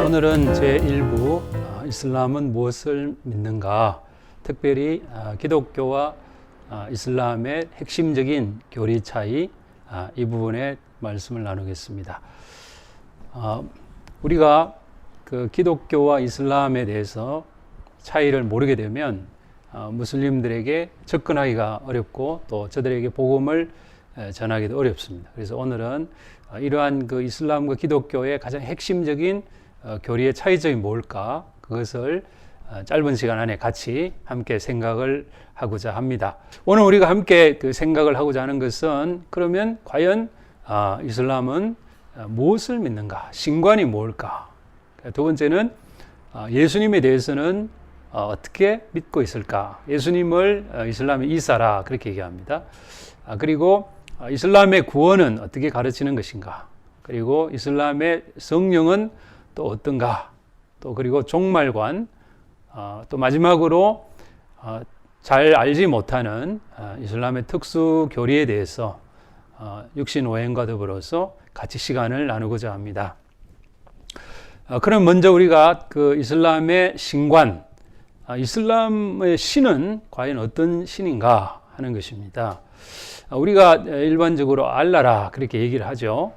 오늘은 제1부 이슬람은 무엇을 믿는가, 특별히 기독교와 이슬람의 핵심적인 교리 차이, 이 부분에 말씀을 나누겠습니다. 우리가 그 기독교와 이슬람에 대해서 차이를 모르게 되면 무슬림들에게 접근하기가 어렵고 또 저들에게 복음을 전하기도 어렵습니다. 그래서 오늘은 이러한 그 이슬람과 기독교의 가장 핵심적인 교리의 차이점이 뭘까, 그것을 짧은 시간 안에 같이 함께 생각을 하고자 합니다. 오늘 우리가 함께 그 생각을 하고자 하는 것은, 그러면 과연 이슬람은 무엇을 믿는가, 신관이 뭘까? 두 번째는 예수님에 대해서는 어떻게 믿고 있을까? 예수님을 이슬람의 이사라 그렇게 얘기합니다. 그리고 이슬람의 구원은 어떻게 가르치는 것인가? 그리고 이슬람의 성령은 또 어떤가? 또 그리고 종말관, 또 마지막으로 잘 알지 못하는 이슬람의 특수 교리에 대해서 육신오행과 더불어서 같이 시간을 나누고자 합니다. 그럼 먼저 우리가 그 이슬람의 신관, 이슬람의 신은 과연 어떤 신인가 하는 것입니다. 우리가 일반적으로 알라라 그렇게 얘기를 하죠.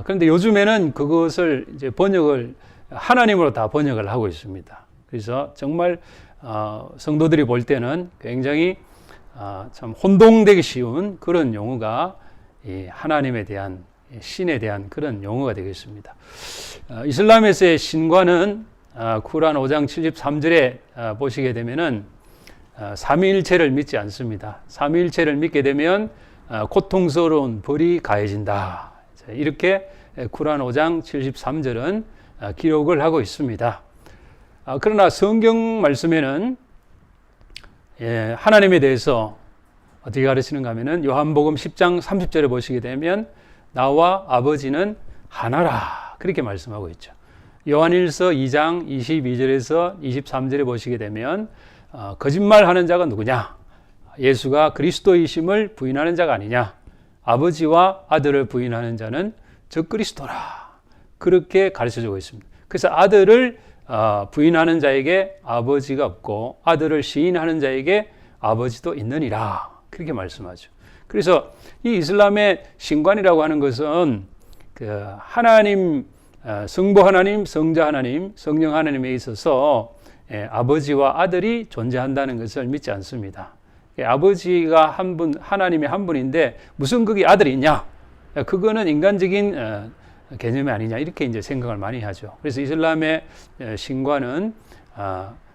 그런데 요즘에는 그것을 이제 번역을 하나님으로 다 번역을 하고 있습니다. 그래서 정말 성도들이 볼 때는 굉장히 참 혼동되기 쉬운 그런 용어가 이 하나님에 대한, 신에 대한 그런 용어가 되겠습니다. 이슬람에서의 신관은 쿠란 5장 73절에 보시게 되면은 삼위일체를 믿지 않습니다. 삼위일체를 믿게 되면 고통스러운 벌이 가해진다. 이렇게 쿠란 5장 73절은 기록을 하고 있습니다. 그러나 성경 말씀에는 하나님에 대해서 어떻게 가르치는가 하면은 요한복음 10장 30절에 보시게 되면 나와 아버지는 하나라 그렇게 말씀하고 있죠. 요한일서 2장 22절에서 23절에 보시게 되면 거짓말하는 자가 누구냐? 예수가 그리스도이심을 부인하는 자가 아니냐? 아버지와 아들을 부인하는 자는 저 그리스도라. 그렇게 가르쳐주고 있습니다. 그래서 아들을 부인하는 자에게 아버지가 없고 아들을 시인하는 자에게 아버지도 있느니라. 그렇게 말씀하죠. 그래서 이 이슬람의 신관이라고 하는 것은 그 하나님, 성부 하나님, 성자 하나님, 성령 하나님에 있어서 아버지와 아들이 존재한다는 것을 믿지 않습니다. 아버지가 한 분, 하나님의 한 분인데 무슨 그게 아들이 있냐? 그거는 인간적인 개념이 아니냐, 이렇게 이제 생각을 많이 하죠. 그래서 이슬람의 신관은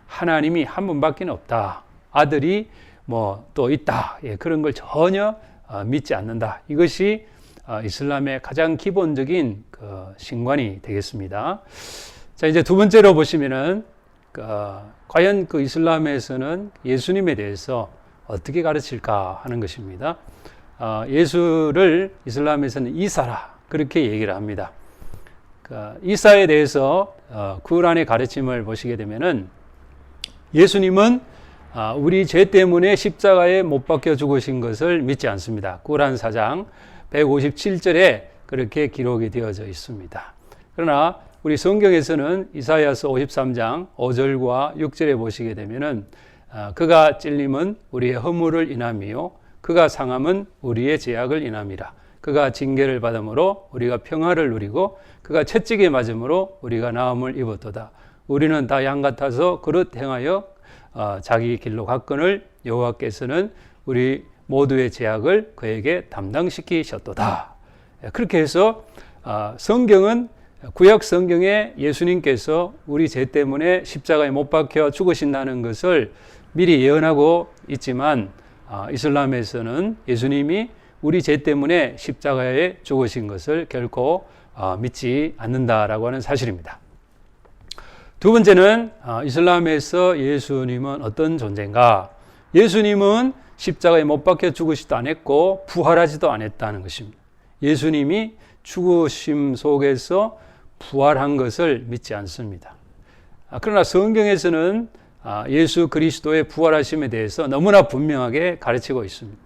하나님이 한 분밖에 없다. 아들이 뭐 또 있다. 그런 걸 전혀 믿지 않는다. 이것이 이슬람의 가장 기본적인 그 신관이 되겠습니다. 자, 이제 두 번째로 보시면은 과연 그 이슬람에서는 예수님에 대해서 어떻게 가르칠까 하는 것입니다. 예수를 이슬람에서는 이사라 그렇게 얘기를 합니다. 이사에 대해서 쿠란의 가르침을 보시게 되면은 예수님은 우리 죄 때문에 십자가에 못 박혀 죽으신 것을 믿지 않습니다. 쿠란 4장 157절에 그렇게 기록이 되어져 있습니다. 그러나 우리 성경에서는 이사야서 53장 5절과 6절에 보시게 되면은 그가 찔림은 우리의 허물을 인함이요 그가 상함은 우리의 죄악을 인함이라. 그가 징계를 받음으로 우리가 평화를 누리고 그가 채찍에 맞음으로 우리가 나음을 입었도다. 우리는 다 양 같아서 그릇 행하여 자기 길로 갔거늘 여호와께서는 우리 모두의 죄악을 그에게 담당시키셨도다. 그렇게 해서 성경은, 구약 성경에 예수님께서 우리 죄 때문에 십자가에 못 박혀 죽으신다는 것을 미리 예언하고 있지만 이슬람에서는 예수님이 우리 죄 때문에 십자가에 죽으신 것을 결코 믿지 않는다라고 하는 사실입니다. 두 번째는 이슬람에서 예수님은 어떤 존재인가? 예수님은 십자가에 못 박혀 죽으시지도 않았고 부활하지도 않았다는 것입니다. 예수님이 죽으심 속에서 부활한 것을 믿지 않습니다. 그러나 성경에서는 예수 그리스도의 부활하심에 대해서 너무나 분명하게 가르치고 있습니다.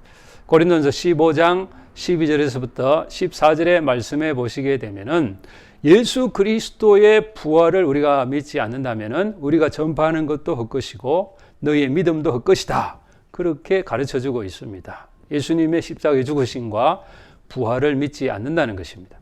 고린도전서 15장 12절에서부터 14절의 말씀에 보시게 되면은 예수 그리스도의 부활을 우리가 믿지 않는다면은 우리가 전파하는 것도 헛것이고 너희의 믿음도 헛것이다. 그렇게 가르쳐주고 있습니다. 예수님의 십자가의 죽으심과 부활을 믿지 않는다는 것입니다.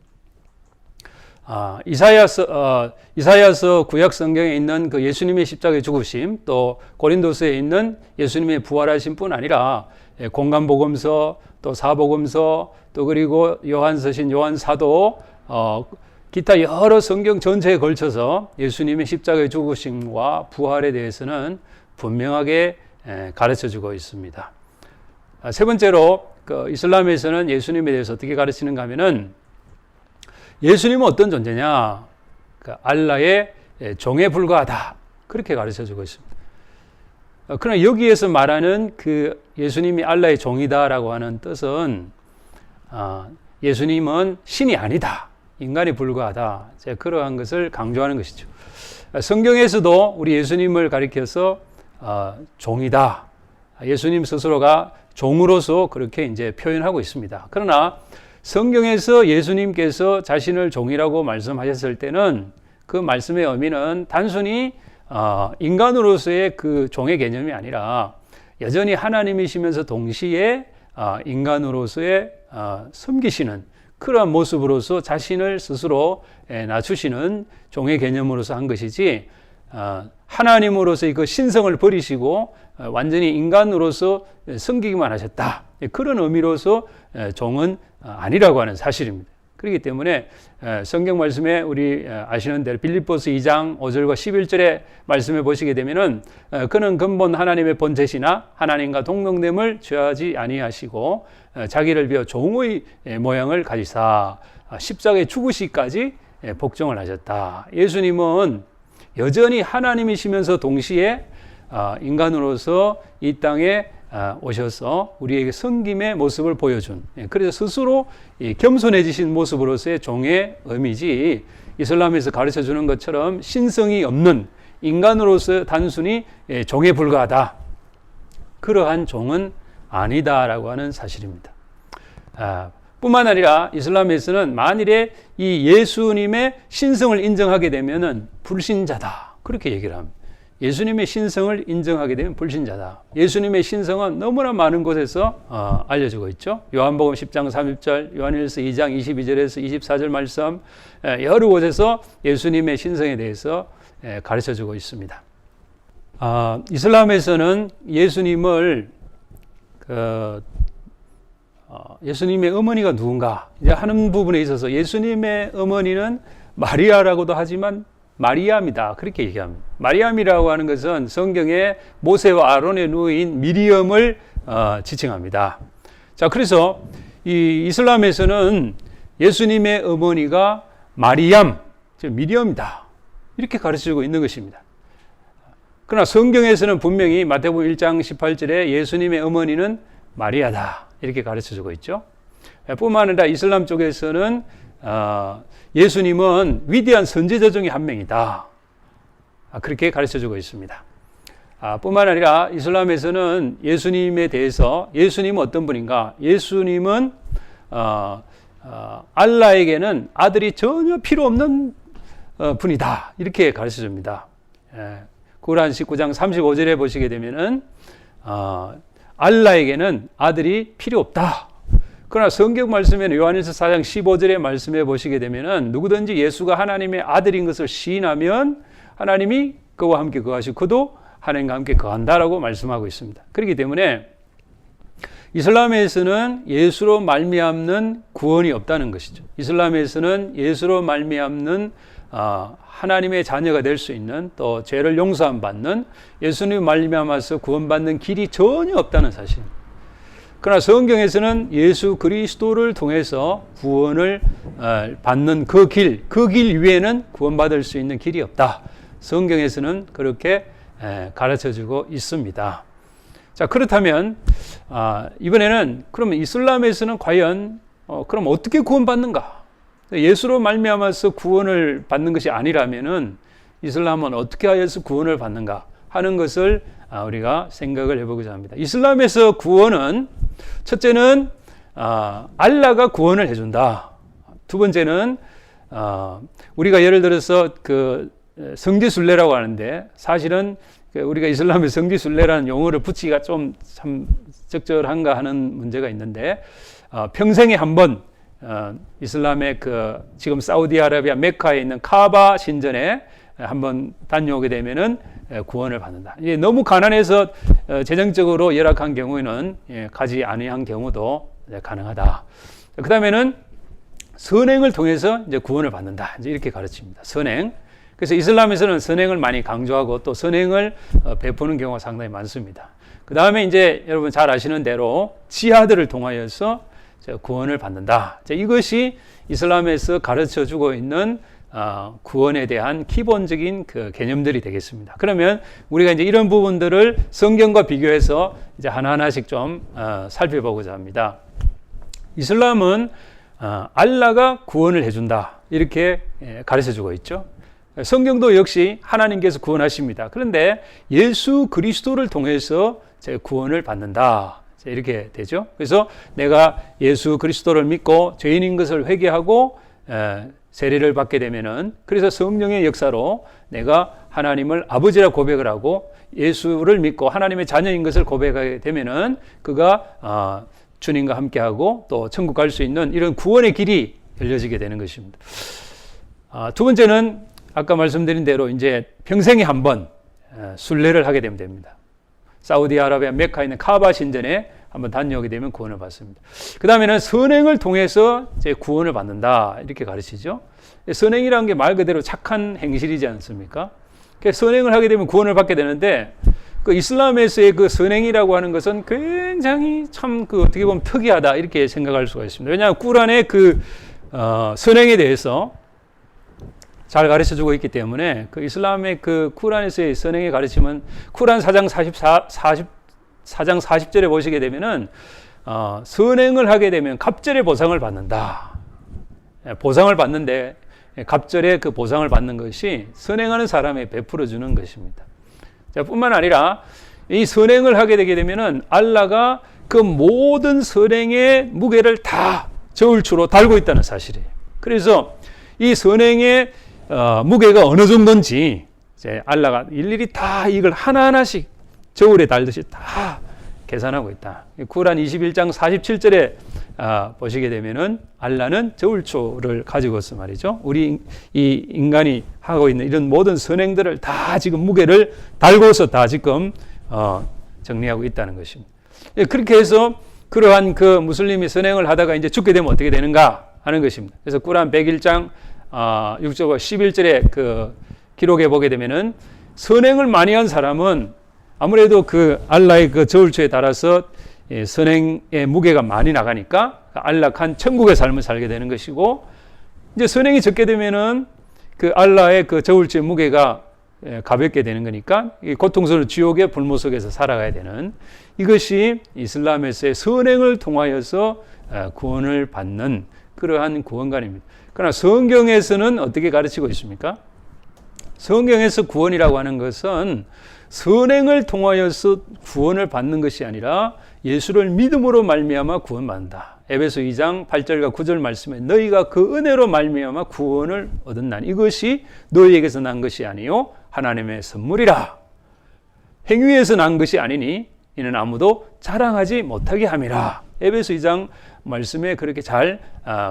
이사야서 구약 성경에 있는 그 예수님의 십자가의 죽으심, 또 고린도서에 있는 예수님의 부활하신 뿐 아니라 공간복음서, 또 사복음서, 또 그리고 요한서신, 요한사도, 기타 여러 성경 전체에 걸쳐서 예수님의 십자가의 죽으심과 부활에 대해서는 분명하게 가르쳐주고 있습니다. 세 번째로 그 이슬람에서는 예수님에 대해서 어떻게 가르치는가 하면은 예수님은 어떤 존재냐? 그 알라의 종에 불과하다. 그렇게 가르쳐주고 있습니다. 그러나 여기에서 말하는 그 예수님이 알라의 종이다라고 하는 뜻은 예수님은 신이 아니다. 인간에 불과하다. 그러한 것을 강조하는 것이죠. 성경에서도 우리 예수님을 가리켜서 종이다. 예수님 스스로가 종으로서 그렇게 이제 표현하고 있습니다. 그러나 성경에서 예수님께서 자신을 종이라고 말씀하셨을 때는 그 말씀의 의미는 단순히 인간으로서의 그 종의 개념이 아니라 여전히 하나님이시면서 동시에 인간으로서의 섬기시는 그러한 모습으로서 자신을 스스로 낮추시는 종의 개념으로서 한 것이지 하나님으로서의 그 신성을 버리시고 완전히 인간으로서 섬기기만 하셨다. 그런 의미로서 종은 아니라고 하는 사실입니다. 그렇기 때문에 성경 말씀에 우리 아시는 대로 빌립보서 2장 5절과 11절의 말씀에 보시게 되면은 그는 근본 하나님의 본체시나 하나님과 동등됨을 취하지 아니하시고 자기를 비워 종의 모양을 가지사 십자가에 죽으시기까지 복종을 하셨다. 예수님은 여전히 하나님이시면서 동시에 인간으로서 이 땅에 오셔서 우리에게 섬김의 모습을 보여준, 그래서 스스로 겸손해지신 모습으로서의 종의 의미지 이슬람에서 가르쳐주는 것처럼 신성이 없는 인간으로서 단순히 종에 불과하다. 그러한 종은 아니다라고 하는 사실입니다. 뿐만 아니라 이슬람에서는 만일에 이 예수님의 신성을 인정하게 되면은 불신자다. 그렇게 얘기를 합니다. 예수님의 신성을 인정하게 되면 불신자다. 예수님의 신성은 너무나 많은 곳에서 알려지고 있죠. 요한복음 10장 30절, 요한일서 2장 22절에서 24절 말씀, 여러 곳에서 예수님의 신성에 대해서 가르쳐주고 있습니다. 이슬람에서는 예수님을 예수님의 어머니가 누군가 이제 하는 부분에 있어서 예수님의 어머니는 마리아라고도 하지만 마리암이다. 그렇게 얘기합니다. 마리암이라고 하는 것은 성경에 모세와 아론의 누이인 미리엄을 지칭합니다. 자, 그래서 이 이슬람에서는 예수님의 어머니가 마리암, 즉 미리엄이다. 이렇게 가르치고 있는 것입니다. 그러나 성경에서는 분명히 마태복음 1장 18절에 예수님의 어머니는 마리아다. 이렇게 가르쳐주고 있죠. 뿐만 아니라 이슬람 쪽에서는 예수님은 위대한 선지자 중에 한 명이다. 그렇게 가르쳐주고 있습니다. 뿐만 아니라 이슬람에서는 예수님에 대해서 예수님은 어떤 분인가? 예수님은 알라에게는 아들이 전혀 필요 없는 분이다. 이렇게 가르쳐줍니다. 구란 19장 35절에 보시게 되면은 알라에게는 아들이 필요 없다. 그러나 성경 말씀에는 요한일서 4장 15절의 말씀에 보시게 되면은 누구든지 예수가 하나님의 아들인 것을 시인하면 하나님이 그와 함께 거하시고 그도 하나님과 함께 거한다라고 말씀하고 있습니다. 그렇기 때문에 이슬람에서는 예수로 말미암는 구원이 없다는 것이죠. 이슬람에서는 예수로 말미암는 하나님의 자녀가 될 수 있는 또 죄를 용서함 받는 예수님 말미암아서 구원받는 길이 전혀 없다는 사실입니다. 그러나 성경에서는 예수 그리스도를 통해서 구원을 받는 그 길 위에는 구원받을 수 있는 길이 없다. 성경에서는 그렇게 가르쳐주고 있습니다. 자, 그렇다면 이번에는 그러면 이슬람에서는 과연 그럼 어떻게 구원받는가? 예수로 말미암아서 구원을 받는 것이 아니라면은 이슬람은 어떻게 하여서 구원을 받는가 하는 것을 우리가 생각을 해보고자 합니다. 이슬람에서 구원은 첫째는 알라가 구원을 해준다. 두 번째는 우리가 예를 들어서 그 성지순례라고 하는데 사실은 우리가 이슬람의 성지순례라는 용어를 붙이기가 좀 참 적절한가 하는 문제가 있는데 평생에 한 번 이슬람의 그 지금 사우디아라비아 메카에 있는 카바 신전에 한번 다녀오게 되면은 구원을 받는다. 이게 너무 가난해서 재정적으로 열악한 경우에는 가지 아니한 경우도 가능하다. 그 다음에는 선행을 통해서 이제 구원을 받는다. 이제 이렇게 가르칩니다. 선행. 그래서 이슬람에서는 선행을 많이 강조하고 또 선행을 베푸는 경우가 상당히 많습니다. 그 다음에 이제 여러분 잘 아시는 대로 지하들을 통하여서 구원을 받는다. 이것이 이슬람에서 가르쳐 주고 있는 구원에 대한 기본적인 그 개념들이 되겠습니다. 그러면 우리가 이제 이런 부분들을 성경과 비교해서 이제 하나하나씩 좀 살펴보고자 합니다. 이슬람은 알라가 구원을 해준다. 이렇게 가르쳐 주고 있죠. 성경도 역시 하나님께서 구원하십니다. 그런데 예수 그리스도를 통해서 구원을 받는다. 이렇게 되죠. 그래서 내가 예수 그리스도를 믿고 죄인인 것을 회개하고 세례를 받게 되면은 그래서 성령의 역사로 내가 하나님을 아버지라 고백을 하고 예수를 믿고 하나님의 자녀인 것을 고백하게 되면은 그가 주님과 함께하고 또 천국 갈 수 있는 이런 구원의 길이 열려지게 되는 것입니다. 두 번째는 아까 말씀드린 대로 이제 평생에 한 번 순례를 하게 되면 됩니다. 사우디아라비아 메카에 있는 카바 신전에 한번 다녀오게 되면 구원을 받습니다. 그 다음에는 선행을 통해서 이제 구원을 받는다. 이렇게 가르치죠. 선행이라는 게 말 그대로 착한 행실이지 않습니까? 선행을 하게 되면 구원을 받게 되는데 그 이슬람에서의 그 선행이라고 하는 것은 굉장히 참 그 어떻게 보면 특이하다. 이렇게 생각할 수가 있습니다. 왜냐하면 꾸란의 그 선행에 대해서 잘 가르쳐 주고 있기 때문에 그 이슬람의 그 쿠란에서의 선행의 가르침은 쿠란 4장 40절에 보시게 되면은 선행을 하게 되면 갑절의 보상을 받는다. 보상을 받는데 갑절의 그 보상을 받는 것이 선행하는 사람에 베풀어 주는 것입니다. 자, 뿐만 아니라 이 선행을 하게 되게 되면은 알라가 그 모든 선행의 무게를 다 저울추로 달고 있다는 사실이에요. 그래서 이 선행의 무게가 어느 정도인지 이제 알라가 일일이 다 이걸 하나하나씩 저울에 달듯이 다 계산하고 있다. 쿠란 21장 47절에 보시게 되면은 알라는 저울초를 가지고서 말이죠. 우리 이 인간이 하고 있는 이런 모든 선행들을 다 지금 무게를 달고서 다 지금 정리하고 있다는 것입니다. 그렇게 해서 그러한 그 무슬림이 선행을 하다가 이제 죽게 되면 어떻게 되는가 하는 것입니다. 그래서 쿠란 101장 6절과 11절에 그 기록해 보게 되면은 선행을 많이 한 사람은 아무래도 그 알라의 그 저울추에 따라서 선행의 무게가 많이 나가니까 안락한 천국의 삶을 살게 되는 것이고 이제 선행이 적게 되면은 그 알라의 그 저울추의 무게가 가볍게 되는 거니까 고통스러운 지옥의 불모 속에서 살아가야 되는 이것이 이슬람에서의 선행을 통하여서 구원을 받는 그러한 구원관입니다. 그러나 성경에서는 어떻게 가르치고 있습니까? 성경에서 구원이라고 하는 것은 선행을 통하여서 구원을 받는 것이 아니라 예수를 믿음으로 말미암아 구원받는다. 에베소 2장 8절과 9절 말씀에 너희가 그 은혜로 말미암아 구원을 얻었나니 이것이 너희에게서 난 것이 아니요 하나님의 선물이라. 행위에서 난 것이 아니니 이는 아무도 자랑하지 못하게 함이라. 에베소 2장 말씀에 그렇게 잘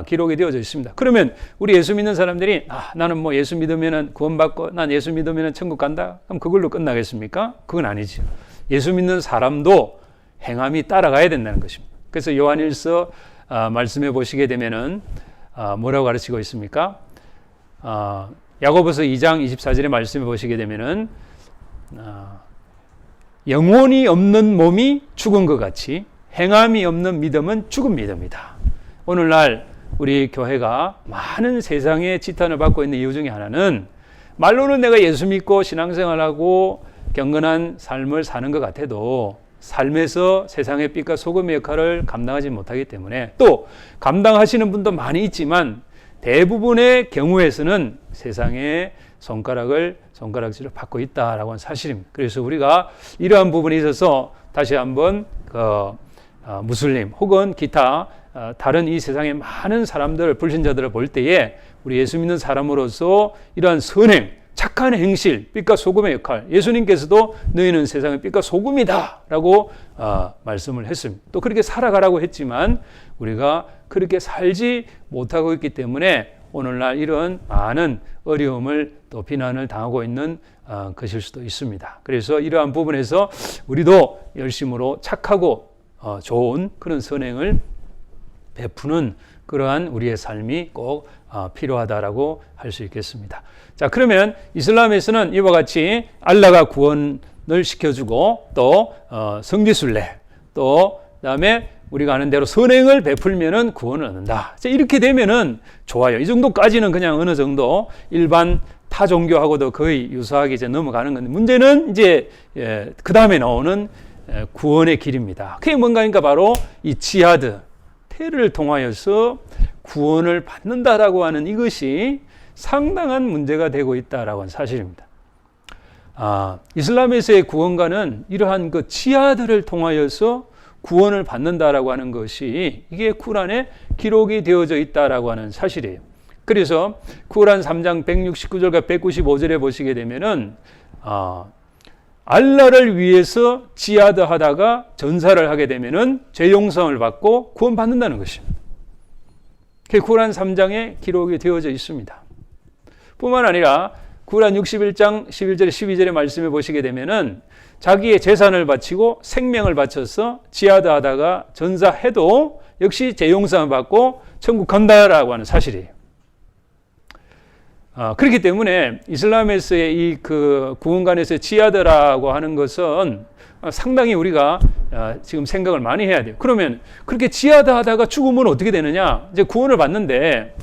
기록이 되어져 있습니다. 그러면 우리 예수 믿는 사람들이 나는 뭐 예수 믿으면 구원받고 난 예수 믿으면 천국 간다. 그럼 그걸로 끝나겠습니까? 그건 아니죠. 예수 믿는 사람도 행함이 따라가야 된다는 것입니다. 그래서 요한일서 말씀해 보시게 되면은 뭐라고 가르치고 있습니까? 야고보서 2장 24절의 말씀해 보시게 되면은 영혼이 없는 몸이 죽은 것 같이 행함이 없는 믿음은 죽은 믿음이다. 오늘날 우리 교회가 많은 세상의 지탄을 받고 있는 이유 중에 하나는 말로는 내가 예수 믿고 신앙생활하고 경건한 삶을 사는 것 같아도 삶에서 세상의 빛과 소금의 역할을 감당하지 못하기 때문에 또 감당하시는 분도 많이 있지만 대부분의 경우에서는 세상의 손가락질을 받고 있다라고 하는 사실입니다. 그래서 우리가 이러한 부분에 있어서 다시 한번 무슬림 혹은 기타 다른 이 세상의 많은 사람들, 불신자들을 볼 때에 우리 예수 믿는 사람으로서 이러한 선행, 착한 행실, 빛과 소금의 역할, 예수님께서도 너희는 세상의 빛과 소금이다 라고 말씀을 했습니다. 또 그렇게 살아가라고 했지만 우리가 그렇게 살지 못하고 있기 때문에 오늘날 이런 많은 어려움을 또 비난을 당하고 있는 것일 수도 있습니다. 그래서 이러한 부분에서 우리도 열심으로 착하고 좋은 그런 선행을 베푸는 그러한 우리의 삶이 꼭 필요하다라고 할 수 있겠습니다. 자, 그러면 이슬람에서는 이와 같이 알라가 구원을 시켜주고 또 성지순례 또 그다음에 우리가 아는 대로 선행을 베풀면은 구원을 얻는다. 이렇게 되면은 좋아요. 이 정도까지는 그냥 어느 정도 일반 타 종교하고도 거의 유사하게 이제 넘어가는 건데 문제는 이제 그 다음에 나오는 구원의 길입니다. 그게 뭔가 하니까 바로 이 지하드, 테러를 통하여서 구원을 받는다라고 하는 이것이 상당한 문제가 되고 있다라고 하는 사실입니다. 이슬람에서의 구원가는 이러한 그 지하드를 통하여서 구원을 받는다라고 하는 것이 이게 쿠란에 기록이 되어져 있다라고 하는 사실이에요. 그래서 쿠란 3장 169절과 195절에 보시게 되면은 알라를 위해서 지하드 하다가 전사를 하게 되면은 죄 용서를 받고 구원받는다는 것입니다. 그게 쿠란 3장에 기록이 되어져 있습니다. 뿐만 아니라 쿠란 61장 11절에 12절의 말씀에 보시게 되면은 자기의 재산을 바치고 생명을 바쳐서 지하드 하다가 전사해도 역시 죄 용서를 받고 천국 간다라고 하는 사실이에요. 그렇기 때문에 이슬람에서의 이 그 구원관에서의 지하드라고 하는 것은 상당히 우리가 지금 생각을 많이 해야 돼요. 그러면 그렇게 지하드 하다가 죽으면 어떻게 되느냐? 이제 구원을 받는데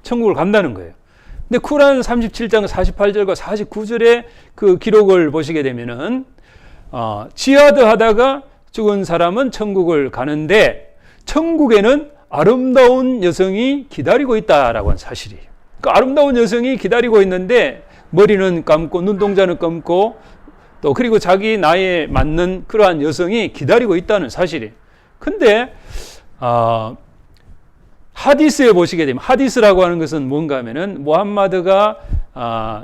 천국을 간다는 거예요. 근데 쿠란 37장 48절과 49절의 그 기록을 보시게 되면은 지하드 하다가 죽은 사람은 천국을 가는데 천국에는 아름다운 여성이 기다리고 있다라고 하는 사실이에요. 그 아름다운 여성이 기다리고 있는데 머리는 감고 눈동자는 감고 또 그리고 자기 나이에 맞는 그러한 여성이 기다리고 있다는 사실이에요. 근데 하디스에 보시게 되면 하디스라고 하는 것은 뭔가 하면은 무함마드가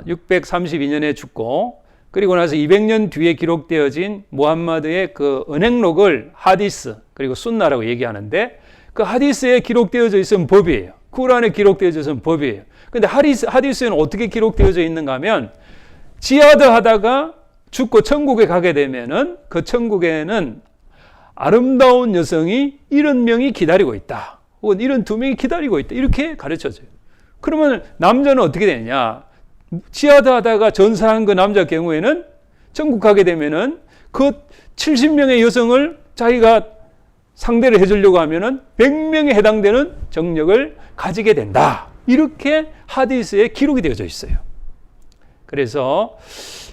632년에 죽고 그리고 나서 200년 뒤에 기록되어진 무함마드의 그 은행록을 하디스 그리고 순나라고 얘기하는데 그 하디스에 기록되어져 있는 법이에요. 쿠란에 기록되어져 있는 법이에요. 근데 하디스에는 어떻게 기록되어져 있는가 하면 지하드 하다가 죽고 천국에 가게 되면은 그 천국에는 아름다운 여성이 70명이 기다리고 있다. 혹은 72명이 기다리고 있다. 이렇게 가르쳐져요. 그러면 남자는 어떻게 되느냐? 지하드 하다가 전사한 그 남자 경우에는 천국 가게 되면은 그 70명의 여성을 자기가 상대를 해주려고 하면은 100명에 해당되는 정력을 가지게 된다. 이렇게 하디스에 기록이 되어져 있어요. 그래서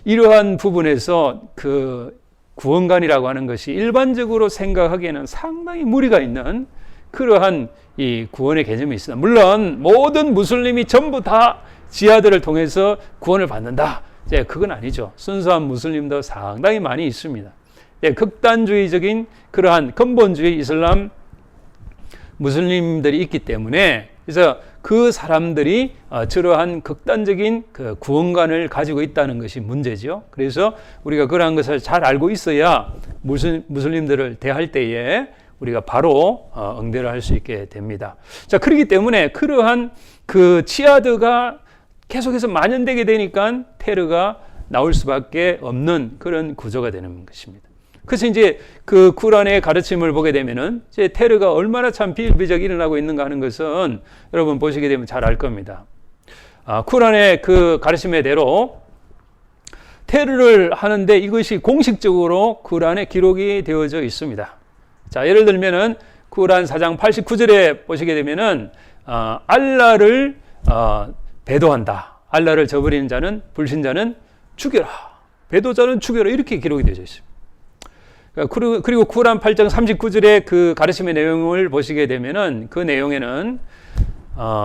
이러한 부분에서 그 구원관이라고 하는 것이 일반적으로 생각하기에는 상당히 무리가 있는 그러한 이 구원의 개념이 있습니다. 물론 모든 무슬림이 전부 다 지하드를 통해서 구원을 받는다. 그건 아니죠. 순수한 무슬림도 상당히 많이 있습니다. 극단주의적인 그러한 근본주의 이슬람 무슬림들이 있기 때문에 그래서 그 사람들이 저러한 극단적인 그 구원관을 가지고 있다는 것이 문제죠. 그래서 우리가 그러한 것을 잘 알고 있어야 무슬림들을 대할 때에 우리가 바로 응대를 할 수 있게 됩니다. 자, 그렇기 때문에 그러한 그 지하드가 계속해서 만연되게 되니까 테러가 나올 수밖에 없는 그런 구조가 되는 것입니다. 그래서 이제 그 쿠란의 가르침을 보게 되면은 이제 테러가 얼마나 참 비일비재하게 일어나고 있는가 하는 것은 여러분 보시게 되면 잘 알 겁니다. 쿠란의 그 가르침에 대로 테러를 하는데 이것이 공식적으로 쿠란에 기록이 되어져 있습니다. 자, 예를 들면은 쿠란 4장 89절에 보시게 되면은 알라를 배도한다. 알라를 저버리는 자는 불신자는 죽여라. 배도자는 죽여라. 이렇게 기록이 되어져 있습니다. 그리고 쿠란 8장 39절의 그 가르침의 내용을 보시게 되면은 그 내용에는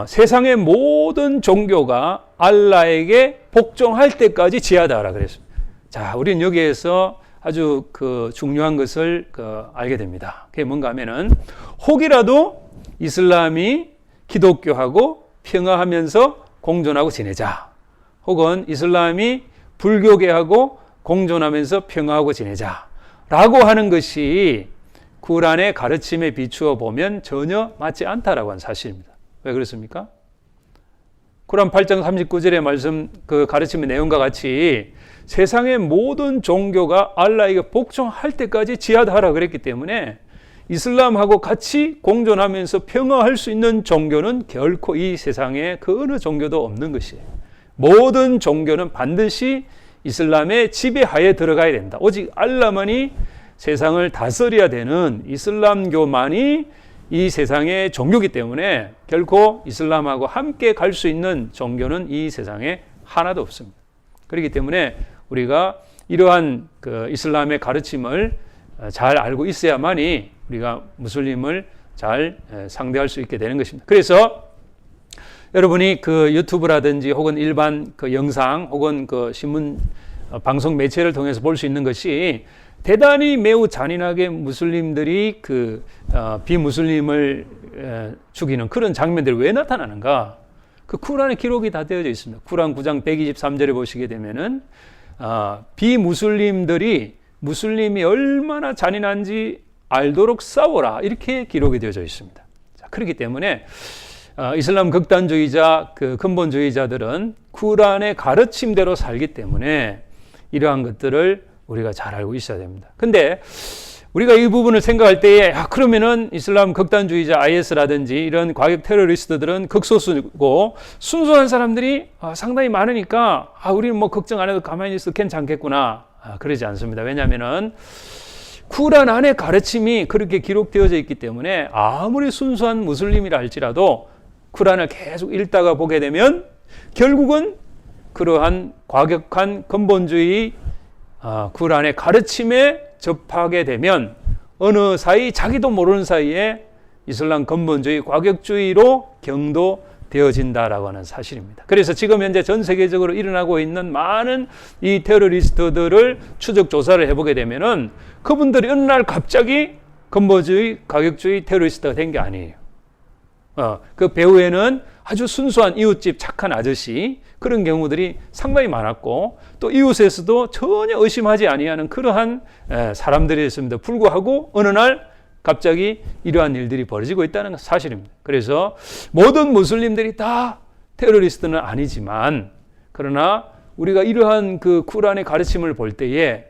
세상의 모든 종교가 알라에게 복종할 때까지 지하다라 그랬습니다. 자, 우리는 여기에서 아주 그 중요한 것을 알게 됩니다. 그게 뭔가 하면은 혹이라도 이슬람이 기독교하고 평화하면서 공존하고 지내자. 혹은 이슬람이 불교계하고 공존하면서 평화하고 지내자. 라고 하는 것이 쿠란의 가르침에 비추어 보면 전혀 맞지 않다라고 하는 사실입니다. 왜 그렇습니까? 쿠란 8장 39절의 말씀 그 가르침의 내용과 같이 세상의 모든 종교가 알라에게 복종할 때까지 지하드하라 그랬기 때문에 이슬람하고 같이 공존하면서 평화할 수 있는 종교는 결코 이 세상에 그 어느 종교도 없는 것이에요. 모든 종교는 반드시 이슬람의 지배하에 들어가야 된다. 오직 알라만이 세상을 다스려야 되는 이슬람교만이 이 세상의 종교이기 때문에 결코 이슬람하고 함께 갈 수 있는 종교는 이 세상에 하나도 없습니다. 그렇기 때문에 우리가 이러한 그 이슬람의 가르침을 잘 알고 있어야만이 우리가 무슬림을 잘 상대할 수 있게 되는 것입니다. 그래서 여러분이 그 유튜브라든지 혹은 일반 그 영상 혹은 그 신문 방송 매체를 통해서 볼 수 있는 것이 대단히 매우 잔인하게 무슬림들이 그 비무슬림을 죽이는 그런 장면들이 왜 나타나는가? 그 쿠란에 기록이 다 되어져 있습니다. 쿠란 9장 123절에 보시게 되면은 비무슬림들이 무슬림이 얼마나 잔인한지 알도록 싸워라 이렇게 기록이 되어져 있습니다. 자, 그렇기 때문에 이슬람 극단주의자 그 근본주의자들은 쿠란의 가르침대로 살기 때문에 이러한 것들을 우리가 잘 알고 있어야 됩니다. 근데 우리가 이 부분을 생각할 때에 그러면은 이슬람 극단주의자 IS라든지 이런 과격 테러리스트들은 극소수고 순수한 사람들이 상당히 많으니까 우리는 뭐 걱정 안 해도 가만히 있어도 괜찮겠구나. 그러지 않습니다. 왜냐하면은 쿠란 안에 가르침이 그렇게 기록되어져 있기 때문에 아무리 순수한 무슬림이라 할지라도 쿠란을 계속 읽다가 보게 되면 결국은 그러한 과격한 근본주의 쿠란의 가르침에 접하게 되면 어느 사이 자기도 모르는 사이에 이슬람 근본주의 과격주의로 경도되어진다라고 하는 사실입니다. 그래서 지금 현재 전 세계적으로 일어나고 있는 많은 이 테러리스트들을 추적 조사를 해보게 되면은 그분들이 어느 날 갑자기 근본주의 과격주의 테러리스트가 된 게 아니에요. 그 배후에는 아주 순수한 이웃집 착한 아저씨 그런 경우들이 상당히 많았고 또 이웃에서도 전혀 의심하지 아니하는 그러한 사람들이었음에도 불구하고 어느 날 갑자기 이러한 일들이 벌어지고 있다는 사실입니다. 그래서 모든 무슬림들이 다 테러리스트는 아니지만 그러나 우리가 이러한 그 쿠란의 가르침을 볼 때에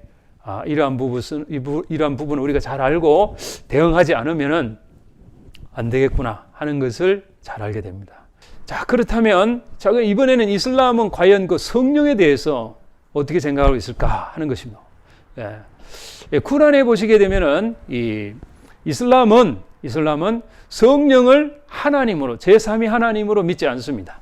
이러한 부분을 우리가 잘 알고 대응하지 않으면은 안 되겠구나 하는 것을 잘 알게 됩니다. 자, 그렇다면 이번에는 이슬람은 과연 그 성령에 대해서 어떻게 생각하고 있을까 하는 것입니다. 쿠란에 보시게 되면은 이슬람은 성령을 하나님으로 제3위 하나님으로 믿지 않습니다.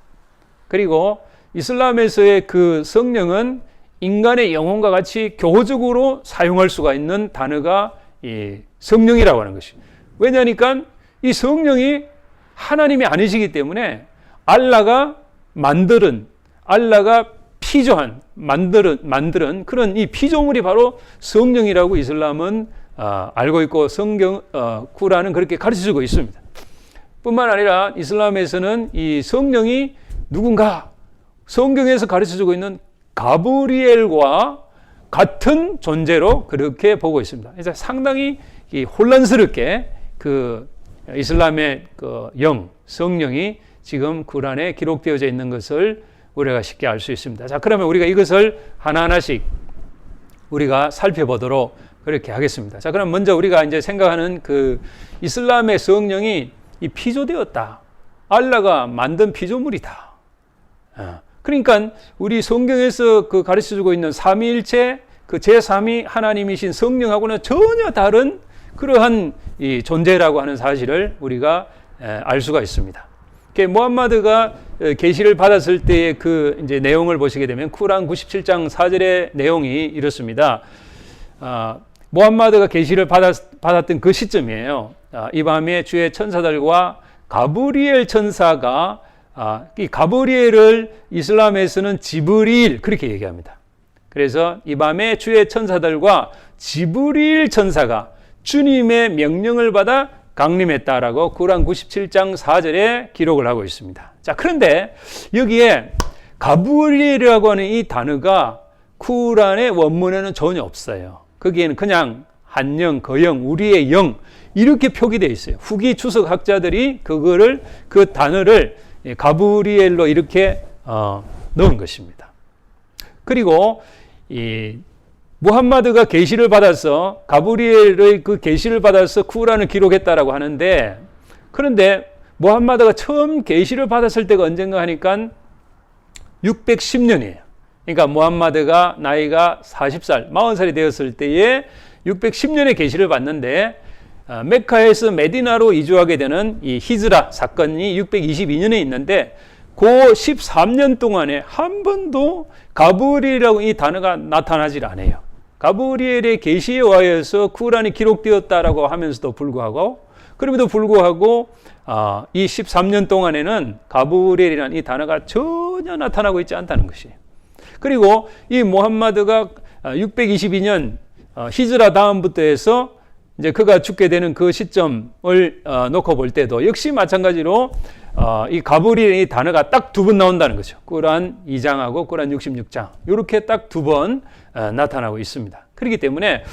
그리고 이슬람에서의 그 성령은 인간의 영혼과 같이 교호적으로 사용할 수가 있는 단어가 이 성령이라고 하는 것입니다. 왜냐하니까 이 성령이 하나님이 아니시기 때문에 알라가 만드는 그런 이 피조물이 바로 성령이라고 이슬람은 알고 있고 쿠란은 그렇게 가르쳐주고 있습니다. 뿐만 아니라 이슬람에서는 이 성령이 누군가 성경에서 가르쳐주고 있는 가브리엘과 같은 존재로 그렇게 보고 있습니다. 그래서 상당히 혼란스럽게 그 이슬람의 그 성령이 지금 쿠란에 기록되어져 있는 것을 우리가 쉽게 알 수 있습니다. 자, 그러면 우리가 이것을 하나하나씩 우리가 살펴보도록 그렇게 하겠습니다. 자, 그럼 먼저 우리가 이제 생각하는 그 이슬람의 성령이 이 피조되었다. 알라가 만든 피조물이다. 그러니까 우리 성경에서 그 가르쳐주고 있는 삼위일체 그 제3위 하나님이신 성령하고는 전혀 다른 그러한 이 존재라고 하는 사실을 우리가 알 수가 있습니다. 무함마드가 계시를 받았을 때의 그 이제 내용을 보시게 되면 쿠란 97장 4절의 내용이 이렇습니다. 무함마드가 계시를 받았던 그 시점이에요. 이 밤에 주의 천사들과 가브리엘 천사가 이 가브리엘을 이슬람에서는 지브릴 그렇게 얘기합니다. 그래서 이 밤에 주의 천사들과 지브릴 천사가 주님의 명령을 받아 강림했다라고 구란 97장 4절에 기록을 하고 있습니다. 자, 그런데 여기에 가브리엘이라고 하는 이 단어가 쿠란의 원문에는 전혀 없어요. 거기에는 그냥 한영, 거영, 우리의 영 이렇게 표기되어 있어요. 후기 주석학자들이 그 단어를 가브리엘로 이렇게 넣은 것입니다. 그리고 이 무함마드가 계시를 받아서 가브리엘의 그 계시를 받아서 쿠란을 기록했다라고 하는데, 그런데 무함마드가 처음 계시를 받았을 때가 언젠가 하니까 610년이에요. 그러니까 무함마드가 나이가 40살, 40살이 되었을 때에 610년에 계시를 받는데, 메카에서 메디나로 이주하게 되는 이 히즈라 사건이 622년에 있는데, 그 13년 동안에 한 번도 가브리엘이라고 이 단어가 나타나질 않아요. 가브리엘의 계시에 의하여서 쿠란이 기록되었다라고 하면서도 불구하고, 그럼에도 불구하고 이 13년 동안에는 가브리엘이라는 이 단어가 전혀 나타나고 있지 않다는 것이에요. 그리고 이 무함마드가 622년 히즈라 다음부터 해서 이제 그가 죽게 되는 그 시점을 놓고 볼 때도 역시 마찬가지로 이 가브리엘의 단어가 딱 두 번 나온다는 거죠. 꾸란 2장하고 꾸란 66장 이렇게 딱 두 번 나타나고 있습니다. 그렇기 때문에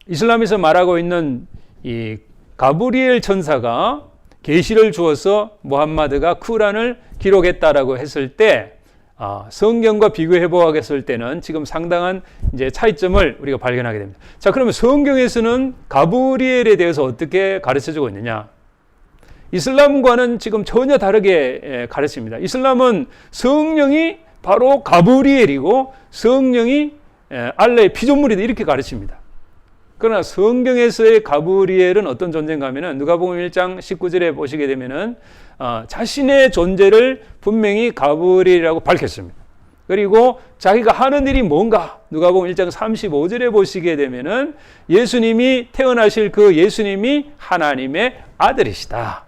이슬람에서 말하고 있는 이 가브리엘 천사가 계시를 주어서 무함마드가 쿠란을 기록했다라고 했을 때 성경과 비교해 보았을 때는 지금 상당한 이제 차이점을 우리가 발견하게 됩니다. 자, 그러면 성경에서는 가브리엘에 대해서 어떻게 가르쳐주고 있느냐? 이슬람과는 지금 전혀 다르게 가르칩니다. 이슬람은 성령이 바로 가브리엘이고 성령이 알라의 피조물이다 이렇게 가르칩니다. 그러나 성경에서의 가브리엘은 어떤 존재인가 하면은 누가복음 1장 19절에 보시게 되면은 자신의 존재를 분명히 가브리엘이라고 밝혔습니다. 그리고 자기가 하는 일이 뭔가 누가복음 1장 35절에 보시게 되면은 예수님이 태어나실 그 예수님이 하나님의 아들이시다.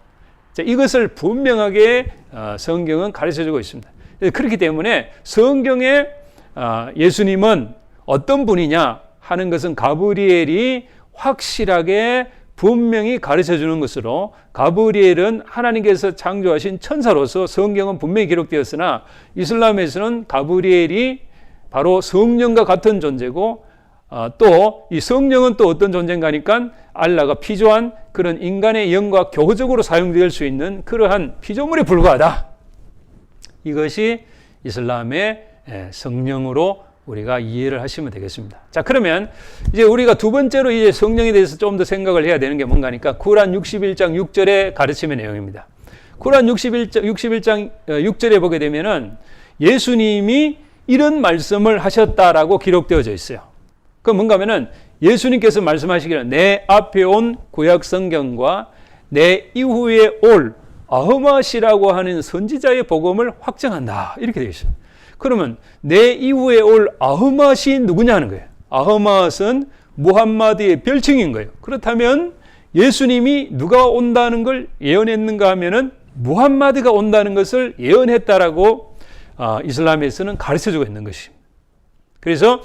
자, 이것을 분명하게 성경은 가르쳐주고 있습니다. 그렇기 때문에 성경에 예수님은 어떤 분이냐 하는 것은 가브리엘이 확실하게 분명히 가르쳐주는 것으로, 가브리엘은 하나님께서 창조하신 천사로서 성경은 분명히 기록되었으나 이슬람에서는 가브리엘이 바로 성령과 같은 존재고, 또 이 성령은 또 어떤 존재인가 하니까 알라가 피조한 그런 인간의 영과 교적으로 사용될 수 있는 그러한 피조물에 불과하다. 이것이 이슬람의 성령으로 우리가 이해를 하시면 되겠습니다. 자, 그러면 이제 우리가 두 번째로 이제 성령에 대해서 좀 더 생각을 해야 되는 게 뭔가 하니까 쿠란 61장 6절의 가르침의 내용입니다. 쿠란 61장 6절에 보게 되면은 예수님이 이런 말씀을 하셨다라고 기록되어져 있어요. 그 뭔가 하면은 예수님께서 말씀하시기를 내 앞에 온 구약 성경과 내 이후에 올 아흐맛이라고 하는 선지자의 복음을 확정한다. 이렇게 되어 있어요. 그러면 내 이후에 올 아흐맛이 누구냐 하는 거예요. 아흐맛은 무함마드의 별칭인 거예요. 그렇다면 예수님이 누가 온다는 걸 예언했는가 하면은 무함마드가 온다는 것을 예언했다라고 이슬람에서는 가르쳐주고 있는 것입니다. 그래서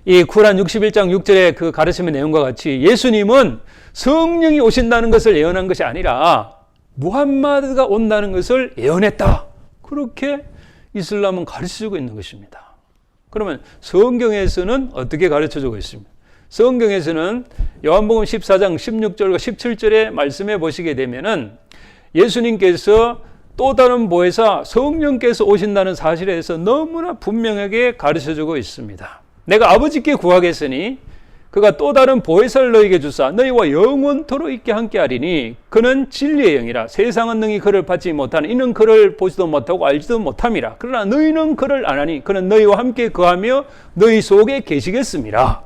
이 쿠란 61장 6절의 그 가르침의 내용과 같이 예수님은 성령이 오신다는 것을 예언한 것이 아니라 무함마드가 온다는 것을 예언했다. 그렇게 이슬람은 가르쳐주고 있는 것입니다. 그러면 성경에서는 어떻게 가르쳐주고 있습니까? 성경에서는 요한복음 14장 16절과 17절의 말씀에 보시게 되면은 예수님께서 또 다른 보혜사 성령께서 오신다는 사실에 대해서 너무나 분명하게 가르쳐주고 있습니다. 내가 아버지께 구하겠으니 그가 또 다른 보혜사를 너희에게 주사 너희와 영원토록 있게 함께하리니 그는 진리의 영이라 세상은 능히 그를 받지 못하니 이는 그를 보지도 못하고 알지도 못함이라. 그러나 너희는 그를 아나니 그는 너희와 함께 거하며 너희 속에 계시겠습니다.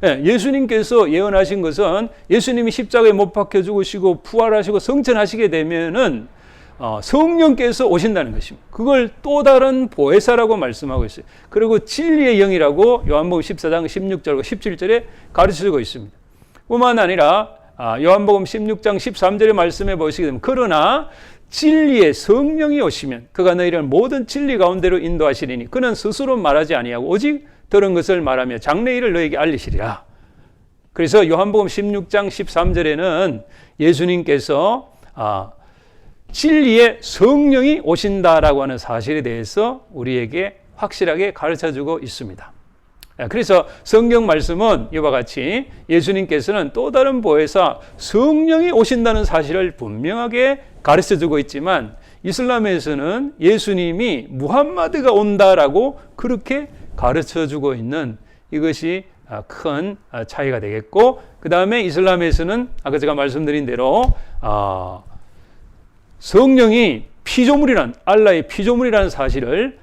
예수님께서 예언하신 것은 예수님이 십자가에 못 박혀 죽으시고 부활하시고 성천하시게 되면은 성령께서 오신다는 것입니다. 그걸 또 다른 보혜사라고 말씀하고 있어요. 그리고 진리의 영이라고 요한복음 14장 16절과 17절에 가르쳐주고 있습니다. 뿐만 아니라 요한복음 16장 13절의 말씀에 보시게 되면 그러나 진리의 성령이 오시면 그가 너희를 모든 진리 가운데로 인도하시리니 그는 스스로 말하지 아니하고 오직 들은 것을 말하며 장래일을 너에게 알리시리라. 그래서 요한복음 16장 13절에는 예수님께서 진리의 성령이 오신다라고 하는 사실에 대해서 우리에게 확실하게 가르쳐주고 있습니다. 그래서 성경 말씀은 이와 같이 예수님께서는 또 다른 보혜사 성령이 오신다는 사실을 분명하게 가르쳐주고 있지만 이슬람에서는 예수님이 무함마드가 온다라고 그렇게 가르쳐주고 있는 이것이 큰 차이가 되겠고, 그 다음에 이슬람에서는 아까 제가 말씀드린 대로 성령이 피조물이란 알라의 피조물이라는 사실을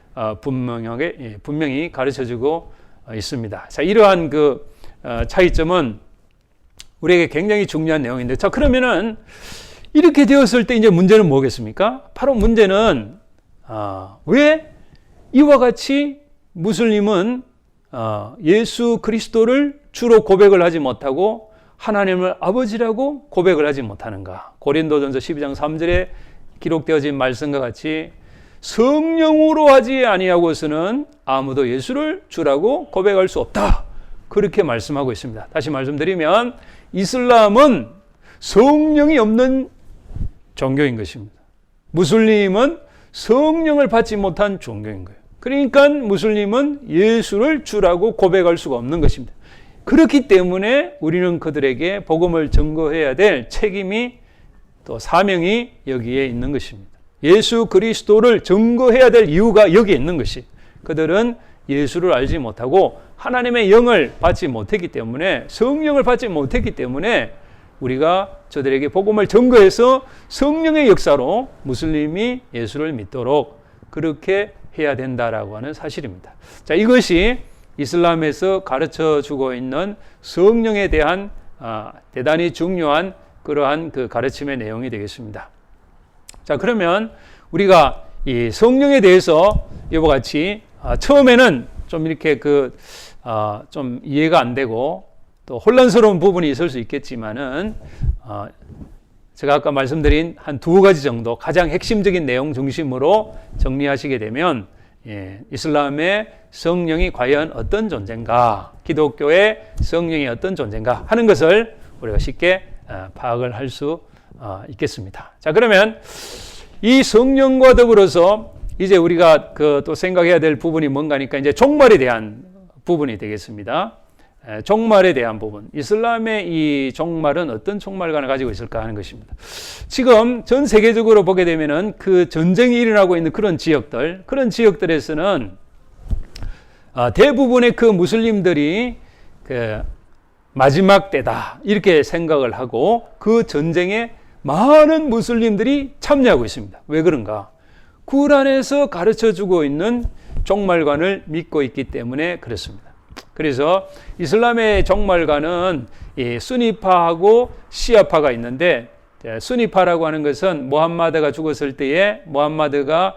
분명히 가르쳐주고 있습니다. 자, 이러한 그 차이점은 우리에게 굉장히 중요한 내용인데, 자, 그러면은 이렇게 되었을 때 이제 문제는 뭐겠습니까? 바로 문제는 왜 이와 같이 무슬림은 예수 그리스도를 주로 고백을 하지 못하고 하나님을 아버지라고 고백을 하지 못하는가? 고린도전서 12장 3절에 기록되어진 말씀과 같이 성령으로 하지 아니하고서는 아무도 예수를 주라고 고백할 수 없다. 그렇게 말씀하고 있습니다. 다시 말씀드리면 이슬람은 성령이 없는 종교인 것입니다. 무슬림은 성령을 받지 못한 종교인 거예요. 그러니까 무슬림은 예수를 주라고 고백할 수가 없는 것입니다. 그렇기 때문에 우리는 그들에게 복음을 전거해야 될 책임이 또 사명이 여기에 있는 것입니다. 예수 그리스도를 전거해야 될 이유가 여기에 있는 것이, 그들은 예수를 알지 못하고 하나님의 영을 받지 못했기 때문에, 성령을 받지 못했기 때문에 우리가 저들에게 복음을 전거해서 성령의 역사로 무슬림이 예수를 믿도록 그렇게 해야 된다라고 하는 사실입니다. 자, 이것이 이슬람에서 가르쳐 주고 있는 성령에 대한 대단히 중요한 그러한 그 가르침의 내용이 되겠습니다. 자, 그러면 우리가 이 성령에 대해서 이와 같이 처음에는 좀 이렇게 좀 이해가 안 되고 또 혼란스러운 부분이 있을 수 있겠지만은 제가 아까 말씀드린 한 두 가지 정도 가장 핵심적인 내용 중심으로 정리하시게 되면, 이슬람의 성령이 과연 어떤 존재인가, 기독교의 성령이 어떤 존재인가 하는 것을 우리가 쉽게 파악을 할 수 있겠습니다. 자, 그러면 이 성령과 더불어서 이제 우리가 또 생각해야 될 부분이 뭔가니까 이제 종말에 대한 부분이 되겠습니다. 종말에 대한 부분, 이슬람의 이 종말은 어떤 종말관을 가지고 있을까 하는 것입니다. 지금 전 세계적으로 보게 되면은 그 전쟁이 일어나고 있는 그런 지역들에서는 대부분의 그 무슬림들이 그 마지막 때다 이렇게 생각을 하고 그 전쟁에 많은 무슬림들이 참여하고 있습니다. 왜 그런가? 구란에서 가르쳐주고 있는 종말관을 믿고 있기 때문에 그렇습니다. 그래서 이슬람의 종말관은 수니파하고 시아파가 있는데, 수니파라고 하는 것은 무함마드가 죽었을 때에 무함마드가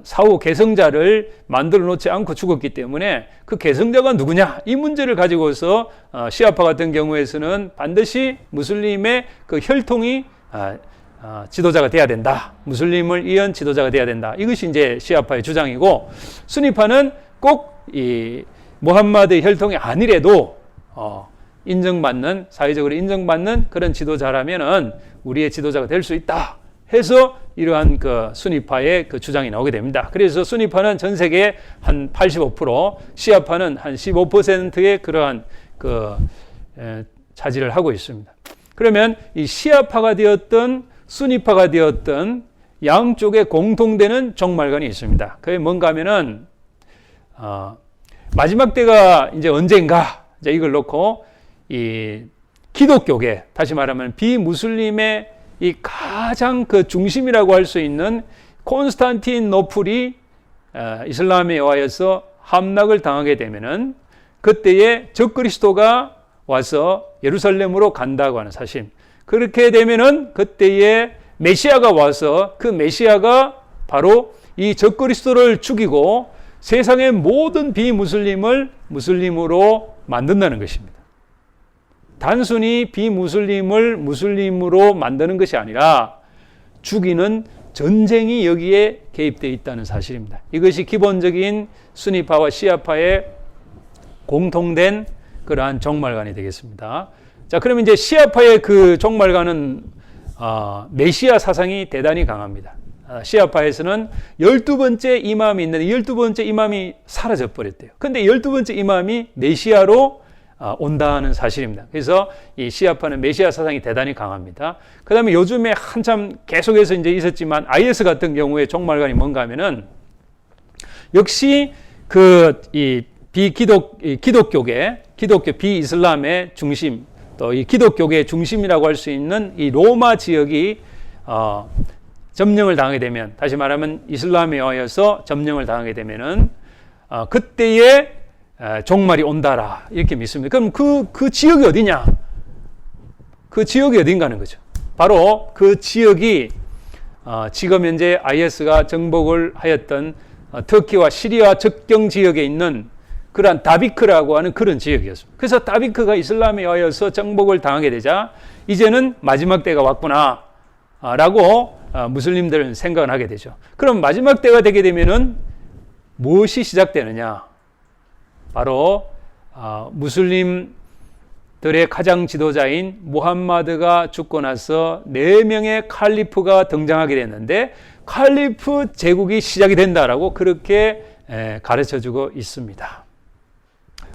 사후 계승자를 만들어 놓지 않고 죽었기 때문에 그 계승자가 누구냐 이 문제를 가지고서 시아파 같은 경우에서는 반드시 무슬림의 그 혈통이 지도자가 돼야 된다. 무슬림을 이은 지도자가 돼야 된다. 이것이 이제 시아파의 주장이고, 수니파는 꼭 이 무함마드의 혈통이 아니래도 인정받는, 사회적으로 인정받는 그런 지도자라면은 우리의 지도자가 될 수 있다 해서 이러한 그 수니파의 그 주장이 나오게 됩니다. 그래서 수니파는 전 세계의 한 85%, 시아파는 한 15%의 그러한 그 차지를 하고 있습니다. 그러면 이 시아파가 되었던 수니파가 되었던 양쪽에 공통되는 종말관이 있습니다. 그게 뭔가 하면은 마지막 때가 이제 언제인가, 이제 이걸 놓고 이 기독교계, 다시 말하면 비무슬림의 이 가장 그 중심이라고 할 수 있는 콘스탄티노플이 이슬람에 의하여서 함락을 당하게 되면은 그때에 적그리스도가 와서 예루살렘으로 간다고 하는 사실. 그렇게 되면은 그때에 메시아가 와서 그 메시아가 바로 이 적그리스도를 죽이고 세상의 모든 비무슬림을 무슬림으로 만든다는 것입니다. 단순히 비무슬림을 무슬림으로 만드는 것이 아니라 죽이는 전쟁이 여기에 개입되어 있다는 사실입니다. 이것이 기본적인 수니파와 시아파의 공통된 그러한 종말관이 되겠습니다. 자, 그러면 이제 시아파의 그 종말관은 메시아 사상이 대단히 강합니다. 시아파에서는 12번째 이맘이 있는데 12번째 이맘이 사라져 버렸대요. 근데 12번째 이맘이 메시아로 온다는 사실입니다. 그래서 이 시아파는 메시아 사상이 대단히 강합니다. 그 다음에 요즘에 한참 계속해서 이제 있었지만 IS 같은 경우에 종말관이 뭔가 하면은 역시 이 기독교 비이슬람의 중심, 또 이 기독교계의 중심이라고 할 수 있는 이 로마 지역이 점령을 당하게 되면, 다시 말하면 이슬람에 의하여서 점령을 당하게 되면은 그때에 종말이 온다라 이렇게 믿습니다. 그럼 그 지역이 어디냐? 그 지역이 어딘가 하는 거죠. 바로 그 지역이 지금 현재 IS가 정복을 하였던 터키와 시리아 접경 지역에 있는 그러한 다비크라고 하는 그런 지역이었습니다. 그래서 다비크가 이슬람에 의하여서 정복을 당하게 되자 이제는 마지막 때가 왔구나 라고 무슬림들은 생각을 하게 되죠. 그럼 마지막 때가 되게 되면은 무엇이 시작되느냐? 바로 무슬림들의 가장 지도자인 무함마드가 죽고 나서 4명의 칼리프가 등장하게 됐는데 칼리프 제국이 시작이 된다라고 그렇게 가르쳐주고 있습니다.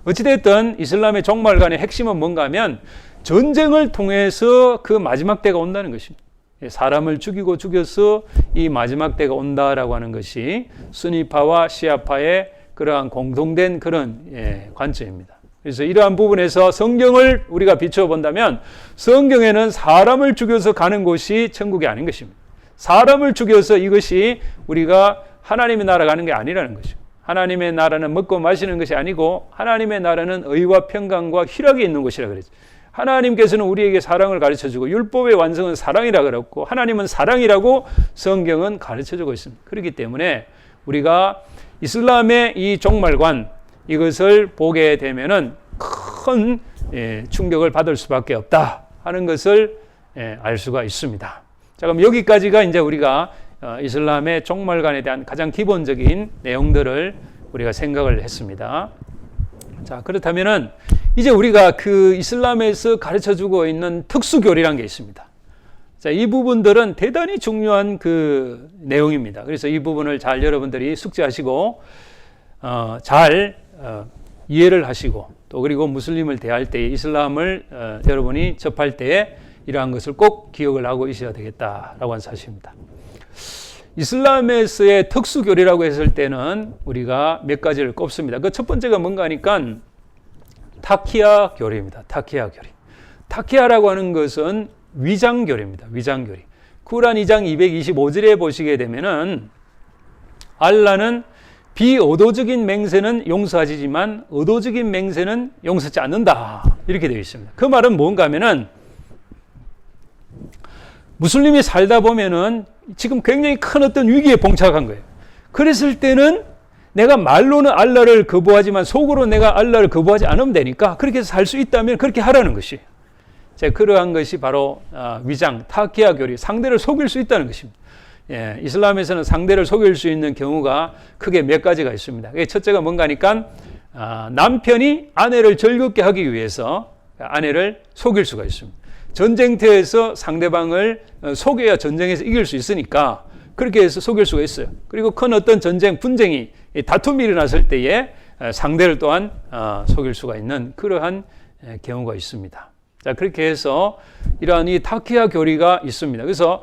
어찌됐든 이슬람의 종말관의 핵심은 뭔가 하면 전쟁을 통해서 그 마지막 때가 온다는 것입니다. 사람을 죽여서 이 마지막 때가 온다라고 하는 것이 수니파와 시아파의 그러한 공통된 그런 관점입니다. 그래서 이러한 부분에서 성경을 우리가 비추어 본다면 성경에는 사람을 죽여서 가는 곳이 천국이 아닌 것입니다. 사람을 죽여서 이것이 우리가 하나님의 나라 가는 게 아니라는 것입니다. 하나님의 나라는 먹고 마시는 것이 아니고 하나님의 나라는 의와 평강과 희락이 있는 곳이라 그랬죠. 하나님께서는 우리에게 사랑을 가르쳐주고 율법의 완성은 사랑이라 그랬고 하나님은 사랑이라고 성경은 가르쳐주고 있습니다. 그렇기 때문에 우리가 이슬람의 이 종말관 이것을 보게 되면은 큰 충격을 받을 수밖에 없다 하는 것을 알 수가 있습니다. 자, 그럼 여기까지가 이제 우리가 이슬람의 종말관에 대한 가장 기본적인 내용들을 우리가 생각을 했습니다. 자, 그렇다면은 이제 우리가 그 이슬람에서 가르쳐주고 있는 특수교리라는 게 있습니다. 자, 이 부분들은 대단히 중요한 그 내용입니다. 그래서 이 부분을 잘 여러분들이 숙지하시고 잘 이해를 하시고 또 그리고 무슬림을 대할 때 이슬람을 여러분이 접할 때에 이러한 것을 꼭 기억을 하고 있어야 되겠다라고 하는 사실입니다. 이슬람에서의 특수교리라고 했을 때는 우리가 몇 가지를 꼽습니다. 그 첫 번째가 뭔가 하니까 타키야 교리입니다. 타키야 교리. 타키야라고 하는 것은 위장교리입니다. 위장교리. 쿠란 2장 225절에 보시게 되면은 알라는 비의도적인 맹세는 용서하지만 의도적인 맹세는 용서하지 않는다. 이렇게 되어 있습니다. 그 말은 뭔가 하면은 무슬림이 살다 보면은 지금 굉장히 큰 어떤 위기에 봉착한 거예요. 그랬을 때는 내가 말로는 알라를 거부하지만 속으로 내가 알라를 거부하지 않으면 되니까 그렇게 해서 살 수 있다면 그렇게 하라는 것이에요. 자, 그러한 것이 바로 위장, 타키야 교리, 상대를 속일 수 있다는 것입니다. 예, 이슬람에서는 상대를 속일 수 있는 경우가 크게 몇 가지가 있습니다. 첫째가 뭔가 하니까 남편이 아내를 즐겁게 하기 위해서 아내를 속일 수가 있습니다. 전쟁터에서 상대방을 속여야 전쟁에서 이길 수 있으니까 그렇게 해서 속일 수가 있어요. 그리고 큰 어떤 전쟁, 분쟁이, 다툼이 일어났을 때에 상대를 또한 속일 수가 있는 그러한 경우가 있습니다. 자, 그렇게 해서 이러한 이 타키야 교리가 있습니다. 그래서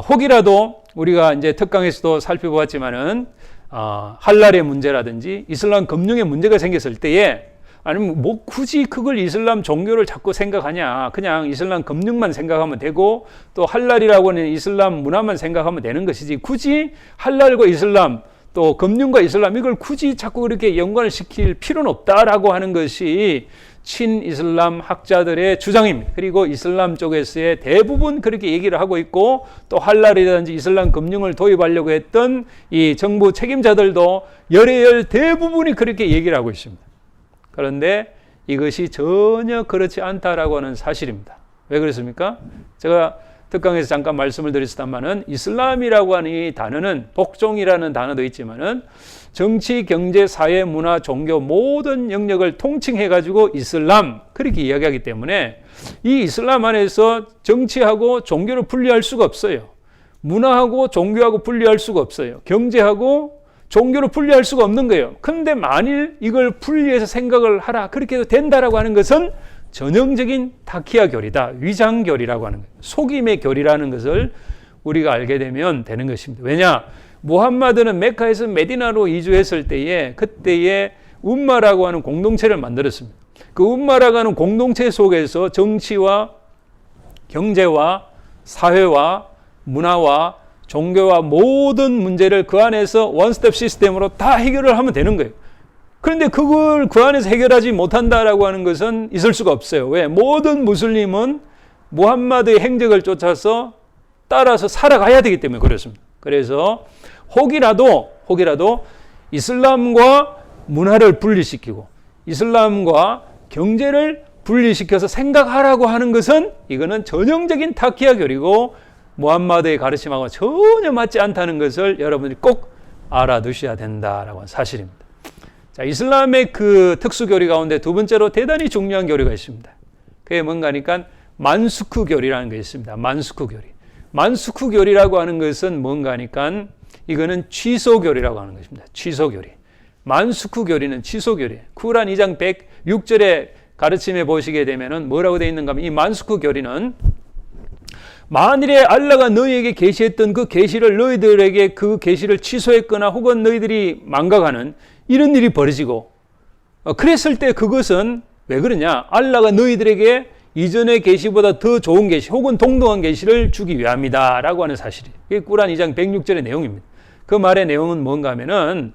혹이라도 우리가 이제 특강에서도 살펴보았지만은 할랄의 문제라든지 이슬람 금융의 문제가 생겼을 때에 아니면 뭐 굳이 그걸 이슬람 종교를 자꾸 생각하냐. 그냥 이슬람 금융만 생각하면 되고 또 할랄이라고 하는 이슬람 문화만 생각하면 되는 것이지 굳이 할랄과 이슬람 또 금융과 이슬람 이걸 굳이 자꾸 그렇게 연관을 시킬 필요는 없다라고 하는 것이 친이슬람 학자들의 주장입니다. 그리고 이슬람 쪽에서의 대부분 그렇게 얘기를 하고 있고 또 할랄이라든지 이슬람 금융을 도입하려고 했던 이 정부 책임자들도 열애열 대부분이 그렇게 얘기를 하고 있습니다. 그런데 이것이 전혀 그렇지 않다라고 하는 사실입니다. 왜 그렇습니까? 제가 특강에서 잠깐 말씀을 드렸었다마는 이슬람이라고 하는 이 단어는 복종이라는 단어도 있지만은 정치, 경제, 사회, 문화, 종교 모든 영역을 통칭해가지고 이슬람 그렇게 이야기하기 때문에 이 이슬람 안에서 정치하고 종교를 분리할 수가 없어요. 문화하고 종교하고 분리할 수가 없어요. 경제하고 종교를 분리할 수가 없는 거예요. 그런데 만일 이걸 분리해서 생각을 하라 그렇게 해도 된다라고 하는 것은 전형적인 타키아 교리다. 위장교리라고 하는 거예요. 속임의 교리라는 것을 우리가 알게 되면 되는 것입니다. 왜냐? 무함마드는 메카에서 메디나로 이주했을 때에 그때에 umma라고 하는 공동체를 만들었습니다. 그 umma라고 하는 공동체 속에서 정치와 경제와 사회와 문화와 종교와 모든 문제를 그 안에서 원스텝 시스템으로 다 해결을 하면 되는 거예요. 그런데 그걸 그 안에서 해결하지 못한다라고 하는 것은 있을 수가 없어요. 왜? 모든 무슬림은 무함마드의 행적을 쫓아서 따라서 살아가야 되기 때문에 그렇습니다. 그래서 혹이라도 이슬람과 문화를 분리시키고 이슬람과 경제를 분리시켜서 생각하라고 하는 것은 이거는 전형적인 타키아 교리고 무함마드의 가르침하고 전혀 맞지 않다는 것을 여러분들이 꼭 알아두셔야 된다라고 하는 사실입니다. 자, 이슬람의 그 특수 교리 가운데 두 번째로 대단히 중요한 교리가 있습니다. 그게 뭔가 하니까 만수크 교리라는 게 있습니다. 만수크 교리. 만수크 교리라고 하는 것은 뭔가 하니까 이거는 취소교리라고 하는 것입니다. 취소교리. 만수크 교리는 취소교리예요. 쿠란 2장 106절의 가르침에 보시게 되면은 뭐라고 되어 있는가 하면 이 만수크 교리는 만일에 알라가 너희에게 계시했던 그 계시를 너희들에게 그 계시를 취소했거나 혹은 너희들이 망각하는 이런 일이 벌어지고 그랬을 때 그것은 왜 그러냐? 알라가 너희들에게 이전의 계시보다 더 좋은 계시 혹은 동등한 계시를 주기 위함이다라고 하는 사실이에요. 이게 꾸란 2장 106절의 내용입니다. 그 말의 내용은 뭔가 하면은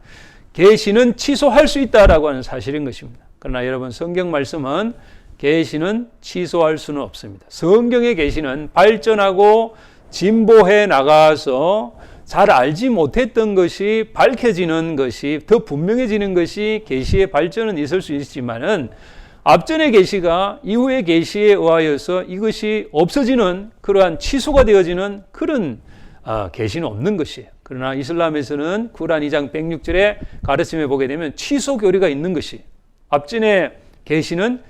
계시는 취소할 수 있다라고 하는 사실인 것입니다. 그러나 여러분 성경 말씀은 계시는 취소할 수는 없습니다. 성경의 계시는 발전하고 진보해 나가서 잘 알지 못했던 것이 밝혀지는 것이 더 분명해지는 것이 계시의 발전은 있을 수 있지만은 앞전의 계시가 이후의 계시에 의하여서 이것이 없어지는 그러한 취소가 되어지는 그런 계시는 없는 것이에요. 그러나 이슬람에서는 쿠란 2장 106절의 가르침에 보게 되면 취소 교리가 있는 것이 앞전의 계시는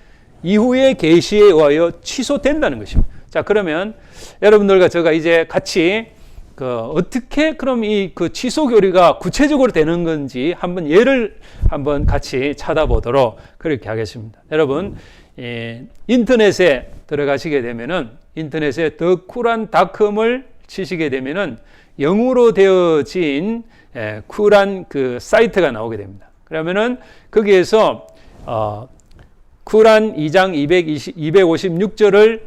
이후의 계시에 의하여 취소된다는 것입니다. 자, 그러면 여러분들과 제가 이제 같이 어떻게 그럼 이 그 취소 교리가 구체적으로 되는 건지 한번 예를 한번 같이 찾아보도록 그렇게 하겠습니다. 여러분, 인터넷에 들어가시게 되면은 인터넷에 thequran.com을 치시게 되면은 영어로 되어진 쿠란 그 사이트가 나오게 됩니다. 그러면은 거기에서 쿠란 2장 256절을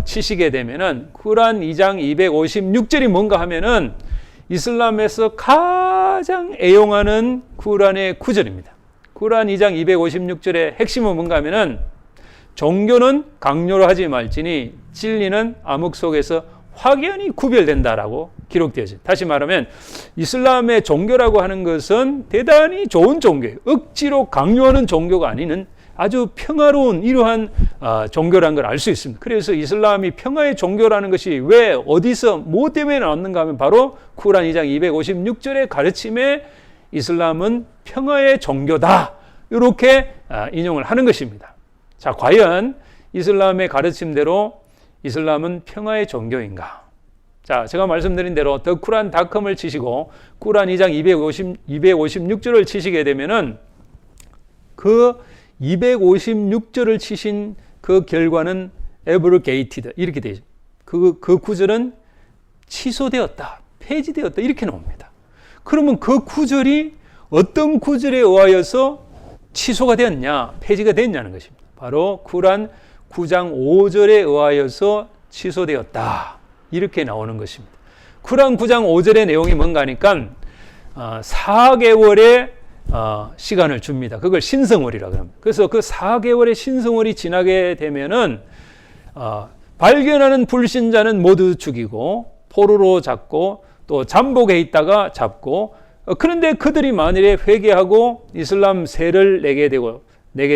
치시게 되면은 쿠란 2장 256절이 뭔가 하면은 이슬람에서 가장 애용하는 쿠란의 구절입니다. 쿠란 2장 256절의 핵심은 뭔가 하면은 종교는 강요를 하지 말지니 진리는 암흑 속에서 확연히 구별된다라고 기록되어져. 다시 말하면 이슬람의 종교라고 하는 것은 대단히 좋은 종교예요. 억지로 강요하는 종교가 아니는 아주 평화로운 이러한 종교라는 걸 알 수 있습니다. 그래서 이슬람이 평화의 종교라는 것이 왜 어디서 뭐 때문에 나왔는가 하면 바로 쿠란 2장 256절의 가르침에 이슬람은 평화의 종교다 이렇게 인용을 하는 것입니다. 자, 과연 이슬람의 가르침대로 이슬람은 평화의 종교인가? 자, 제가 말씀드린 대로 thequran.com을 치시고 쿠란 2장 256절을 치시게 되면은 그 256절을 치신 그 결과는 abrogated 이렇게 되죠. 그 구절은 취소되었다, 폐지되었다 이렇게 나옵니다. 그러면 그 구절이 어떤 구절에 의하여서 취소가 되었냐, 폐지가 됐냐는 것입니다. 바로 쿠란 9장 5절에 의하여서 취소되었다 이렇게 나오는 것입니다. 쿠란 9장 5절의 내용이 뭔가 하니까 4개월의 시간을 줍니다. 그걸 신성월이라고 합니다. 그래서 그 4개월의 신성월이 지나게 되면은 발견하는 불신자는 모두 죽이고 포로로 잡고 또 잠복해 있다가 잡고 그런데 그들이 만일에 회개하고 이슬람 세를 내게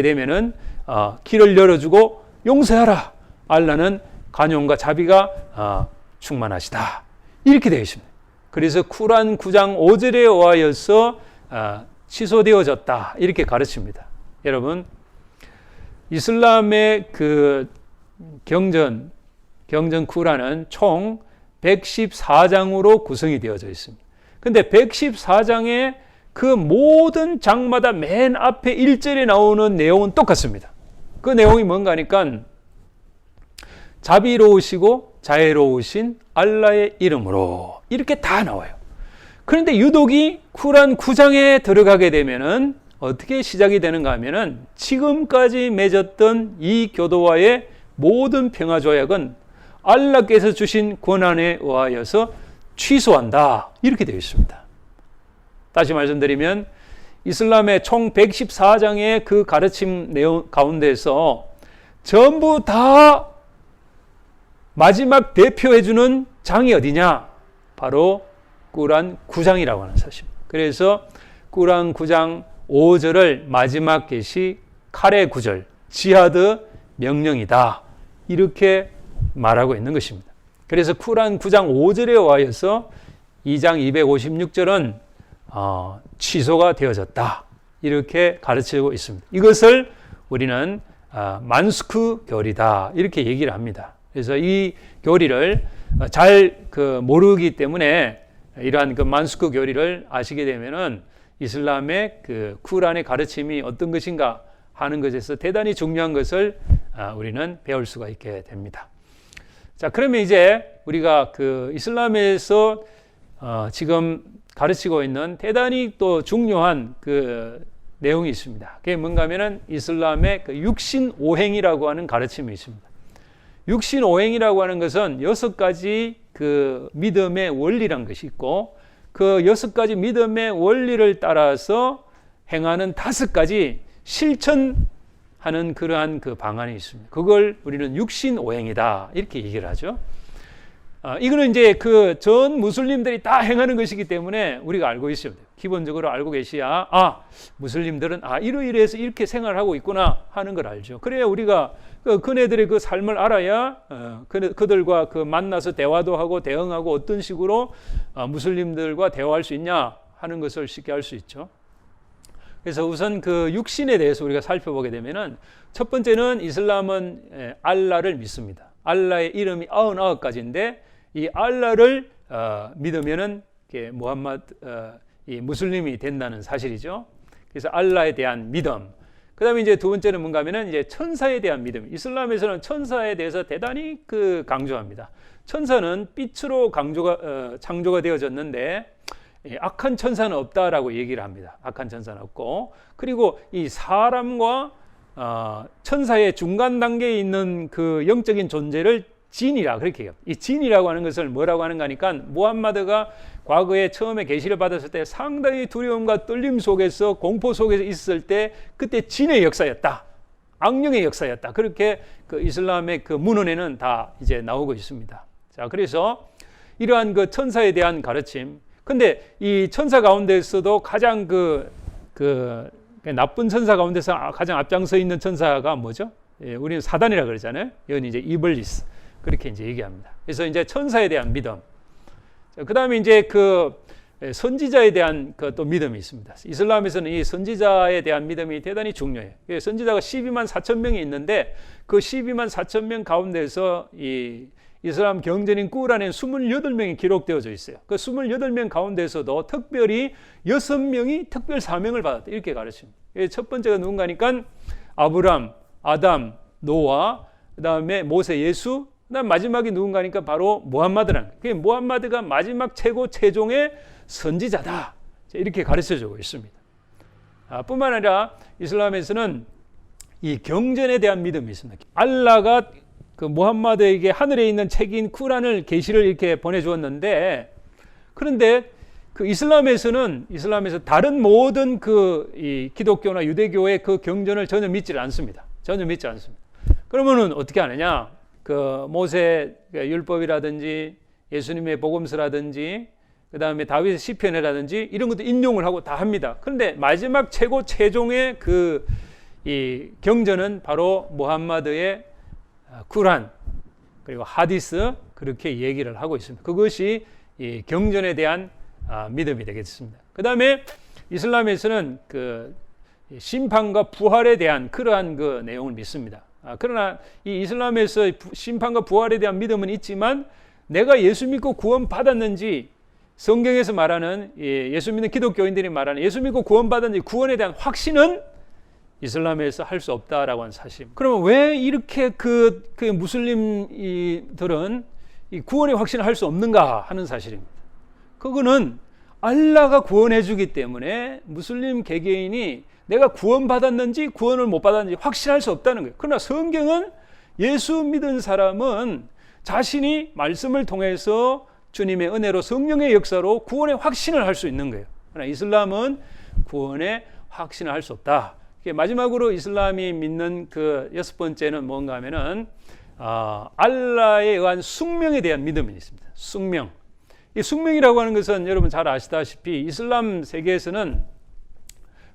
되면은 길을 열어주고 용서하라. 알라는 간용과 자비가 충만하시다. 이렇게 되어 있습니다. 그래서 쿠란 9장 5절에 의하여서 취소되어졌다. 이렇게 가르칩니다. 여러분, 이슬람의 그 경전 쿠란은 총 114장으로 구성이 되어져 있습니다. 근데 114장의 그 모든 장마다 맨 앞에 1절에 나오는 내용은 똑같습니다. 그 내용이 뭔가 하니까 자비로우시고 자애로우신 알라의 이름으로 이렇게 다 나와요. 그런데 유독이 쿠란 9장에 들어가게 되면은 어떻게 시작이 되는가 하면은 지금까지 맺었던 이 교도와의 모든 평화 조약은 알라께서 주신 권한에 의하여서 취소한다. 이렇게 되어 있습니다. 다시 말씀드리면 이슬람의 총 114장의 그 가르침 내용 가운데서 전부 다 마지막 대표해주는 장이 어디냐? 바로 꾸란 9장이라고 하는 사실입니다. 그래서 꾸란 9장 5절을 마지막 계시 칼의 9절, 지하드 명령이다. 이렇게 말하고 있는 것입니다. 그래서 꾸란 9장 5절에 의하여서 2장 256절은 취소가 되어졌다. 이렇게 가르치고 있습니다. 이것을 우리는 만스크 교리다. 이렇게 얘기를 합니다. 그래서 이 교리를 잘 모르기 때문에 이러한 그 만스크 교리를 아시게 되면은 이슬람의 그 쿠란의 가르침이 어떤 것인가 하는 것에서 대단히 중요한 것을 우리는 배울 수가 있게 됩니다. 자, 그러면 이제 우리가 그 이슬람에서 지금 가르치고 있는 대단히 또 중요한 그 내용이 있습니다. 그게 뭔가 하면은 이슬람의 그 육신오행이라고 하는 가르침이 있습니다. 육신오행이라고 하는 것은 6가지 그 믿음의 원리란 것이 있고 그 6가지 믿음의 원리를 따라서 행하는 5가지 실천하는 그러한 그 방안이 있습니다. 그걸 우리는 육신오행이다. 이렇게 얘기를 하죠. 이거는 이제 그 전 무슬림들이 다 행하는 것이기 때문에 우리가 알고 있어야 돼요. 기본적으로 알고 계셔야 무슬림들은 이러이러해서 이렇게 생활하고 있구나 하는 걸 알죠. 그래야 우리가 그네들의 그 삶을 알아야 그들과 그 만나서 대화도 하고 대응하고 어떤 식으로 무슬림들과 대화할 수 있냐 하는 것을 쉽게 알 수 있죠. 그래서 우선 그 육신에 대해서 우리가 살펴보게 되면은 첫 번째는 이슬람은 알라를 믿습니다. 알라의 이름이 99가지인데 이 알라를 믿으면은 이 무슬림이 된다는 사실이죠. 그래서 알라에 대한 믿음. 그다음에 이제 두 번째는 뭔가 하면은 이제 천사에 대한 믿음. 이슬람에서는 천사에 대해서 대단히 강조합니다. 천사는 빛으로 창조가 되어졌는데 악한 천사는 없다라고 얘기를 합니다. 악한 천사는 없고, 그리고 이 사람과 천사의 중간 단계에 있는 그 영적인 존재를 진이라 그렇게 해요. 이 진이라고 하는 것을 뭐라고 하는가 하니까 무함마드가 과거에 처음에 계시를 받았을 때 상당히 두려움과 떨림 속에서 공포 속에서 있을 때 그때 진의 역사였다. 악령의 역사였다. 그렇게 그 이슬람의 그 문헌에는 다 이제 나오고 있습니다. 자, 그래서 이러한 그 천사에 대한 가르침. 근데 이 천사 가운데서도 가장 나쁜 천사 가운데서 가장 앞장서 있는 천사가 뭐죠? 우리는 사단이라 그러잖아요. 이건 이제 이블리스. 그렇게 이제 얘기합니다. 그래서 이제 천사에 대한 믿음. 그 다음에 이제 그 선지자에 대한 또 믿음이 있습니다. 이슬람에서는 이 선지자에 대한 믿음이 대단히 중요해요. 선지자가 12만 4천 명이 있는데 그 12만 4천 명 가운데서 이 이슬람 경전인 꾸란에 28명이 기록되어져 있어요. 그 28명 가운데서도 특별히 6명이 특별 사명을 받았다. 이렇게 가르칩니다. 첫 번째가 누군가니까 아브람, 아담, 노아, 그 다음에 모세, 예수, 그다음 마지막이 누군가니까 바로 무함마드라는 거예요. 무함마드가 마지막 최종의 선지자다. 이렇게 가르쳐주고 있습니다. 뿐만 아니라 이슬람에서는 이 경전에 대한 믿음이 있습니다. 알라가 그 무함마드에게 하늘에 있는 책인 쿠란을 계시를 이렇게 보내주었는데, 그런데 그 이슬람에서 다른 모든 이 기독교나 유대교의 그 경전을 전혀 믿지 않습니다. 전혀 믿지 않습니다. 그러면은 어떻게 하느냐? 그 모세 율법이라든지 예수님의 복음서라든지 그 다음에 다윗의 시편이라든지 이런 것도 인용을 하고 다 합니다. 그런데 마지막 최종의 이 경전은 바로 무함마드의 쿠란, 그리고 하디스, 그렇게 얘기를 하고 있습니다. 그것이 이 경전에 대한 믿음이 되겠습니다. 그 다음에 이슬람에서는 그 심판과 부활에 대한 그러한 그 내용을 믿습니다. 그러나 이 이슬람에서 심판과 부활에 대한 믿음은 있지만 내가 예수 믿고 구원 받았는지, 성경에서 말하는 예수 믿는 기독교인들이 말하는 예수 믿고 구원 받았는지 구원에 대한 확신은 이슬람에서 할 수 없다라고 하는 사실. 그러면 왜 이렇게 그 무슬림들은 이 구원의 확신을 할 수 없는가 하는 사실입니다. 그거는 알라가 구원해 주기 때문에 무슬림 개개인이 내가 구원받았는지 구원을 못 받았는지 확신할 수 없다는 거예요. 그러나 성경은 예수 믿은 사람은 자신이 말씀을 통해서 주님의 은혜로 성령의 역사로 구원의 확신을 할 수 있는 거예요. 그러나 이슬람은 구원의 확신을 할 수 없다. 마지막으로 이슬람이 믿는 그 6번째는 뭔가 하면은 알라에 의한 숙명에 대한 믿음이 있습니다. 숙명. 이 숙명이라고 하는 것은 여러분 잘 아시다시피 이슬람 세계에서는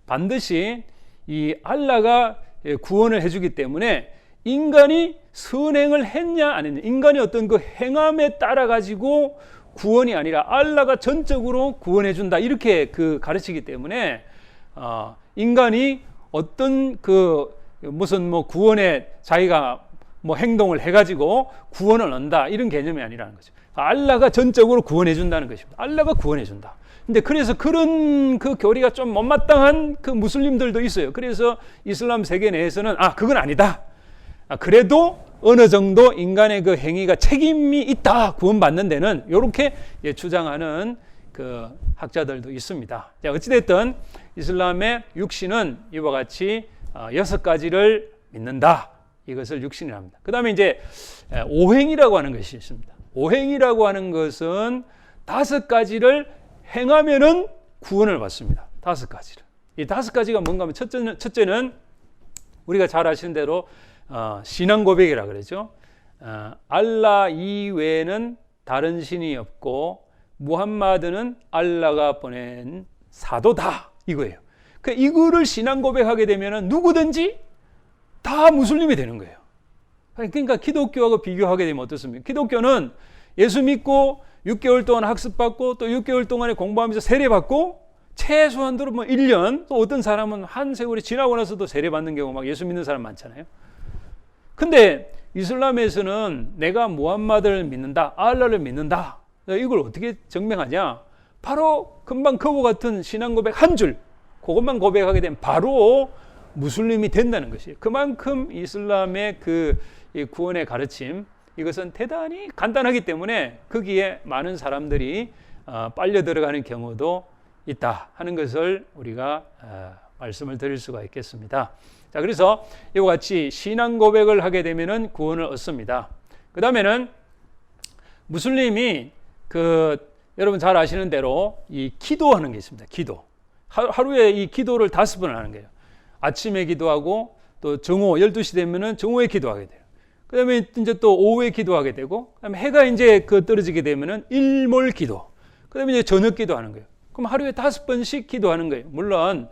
반드시 이 알라가 구원을 해주기 때문에 인간이 선행을 했냐 안 했냐, 인간이 어떤 그 행함에 따라 가지고 구원이 아니라 알라가 전적으로 구원해 준다, 이렇게 그 가르치기 때문에 인간이 어떤 그 무슨 뭐 구원에 자기가 뭐 행동을 해가지고 구원을 얻는다, 이런 개념이 아니라는 거죠. 알라가 전적으로 구원해 준다는 것입니다. 알라가 구원해 준다. 근데 그래서 그런 그 교리가 좀 못마땅한 그 무슬림들도 있어요. 그래서 이슬람 세계 내에서는 그건 아니다. 그래도 어느 정도 인간의 그 행위가 책임이 있다, 구원받는 데는, 이렇게 주장하는 그 학자들도 있습니다. 자, 어찌됐든 이슬람의 육신은 이와 같이 6가지를 믿는다. 이것을 육신이라고 합니다. 그 다음에 이제 오행이라고 하는 것이 있습니다. 오행이라고 하는 것은 5가지를 행하면은 구원을 받습니다. 5가지를. 이 5가지가 뭔가 하면 첫째는 우리가 잘 아시는 대로 신앙 고백이라 그러죠. 알라 이외에는 다른 신이 없고 무함마드는 알라가 보낸 사도다, 이거예요. 이거를 신앙 고백하게 되면은 누구든지 다 무슬림이 되는 거예요. 그러니까 기독교하고 비교하게 되면 어떻습니까? 기독교는 예수 믿고 6개월 동안 학습받고 또 6개월 동안에 공부하면서 세례받고 최소한도로 뭐 1년, 또 어떤 사람은 한 세월이 지나고 나서도 세례받는 경우 막 예수 믿는 사람 많잖아요. 근데 이슬람에서는 내가 무함마드를 믿는다, 알라를 믿는다, 이걸 어떻게 증명하냐? 바로 금방 그와 같은 신앙 고백 한 줄, 그것만 고백하게 되면 바로 무슬림이 된다는 것이에요. 그만큼 이슬람의 그 구원의 가르침, 이것은 대단히 간단하기 때문에 거기에 많은 사람들이 빨려 들어가는 경우도 있다 하는 것을 우리가 말씀을 드릴 수가 있겠습니다. 자, 그래서 이와 같이 신앙 고백을 하게 되면은 구원을 얻습니다. 그 다음에는 무슬림이 여러분 잘 아시는 대로 이 기도하는 게 있습니다. 기도. 하루에 이 기도를 5번을 하는 거예요. 아침에 기도하고 또 정오 12시 되면은 정오에 기도하게 돼요. 그 다음에 이제 또 오후에 기도하게 되고, 그 다음에 해가 이제 떨어지게 되면은 일몰 기도. 그 다음에 이제 저녁 기도하는 거예요. 그럼 하루에 5번씩 기도하는 거예요. 물론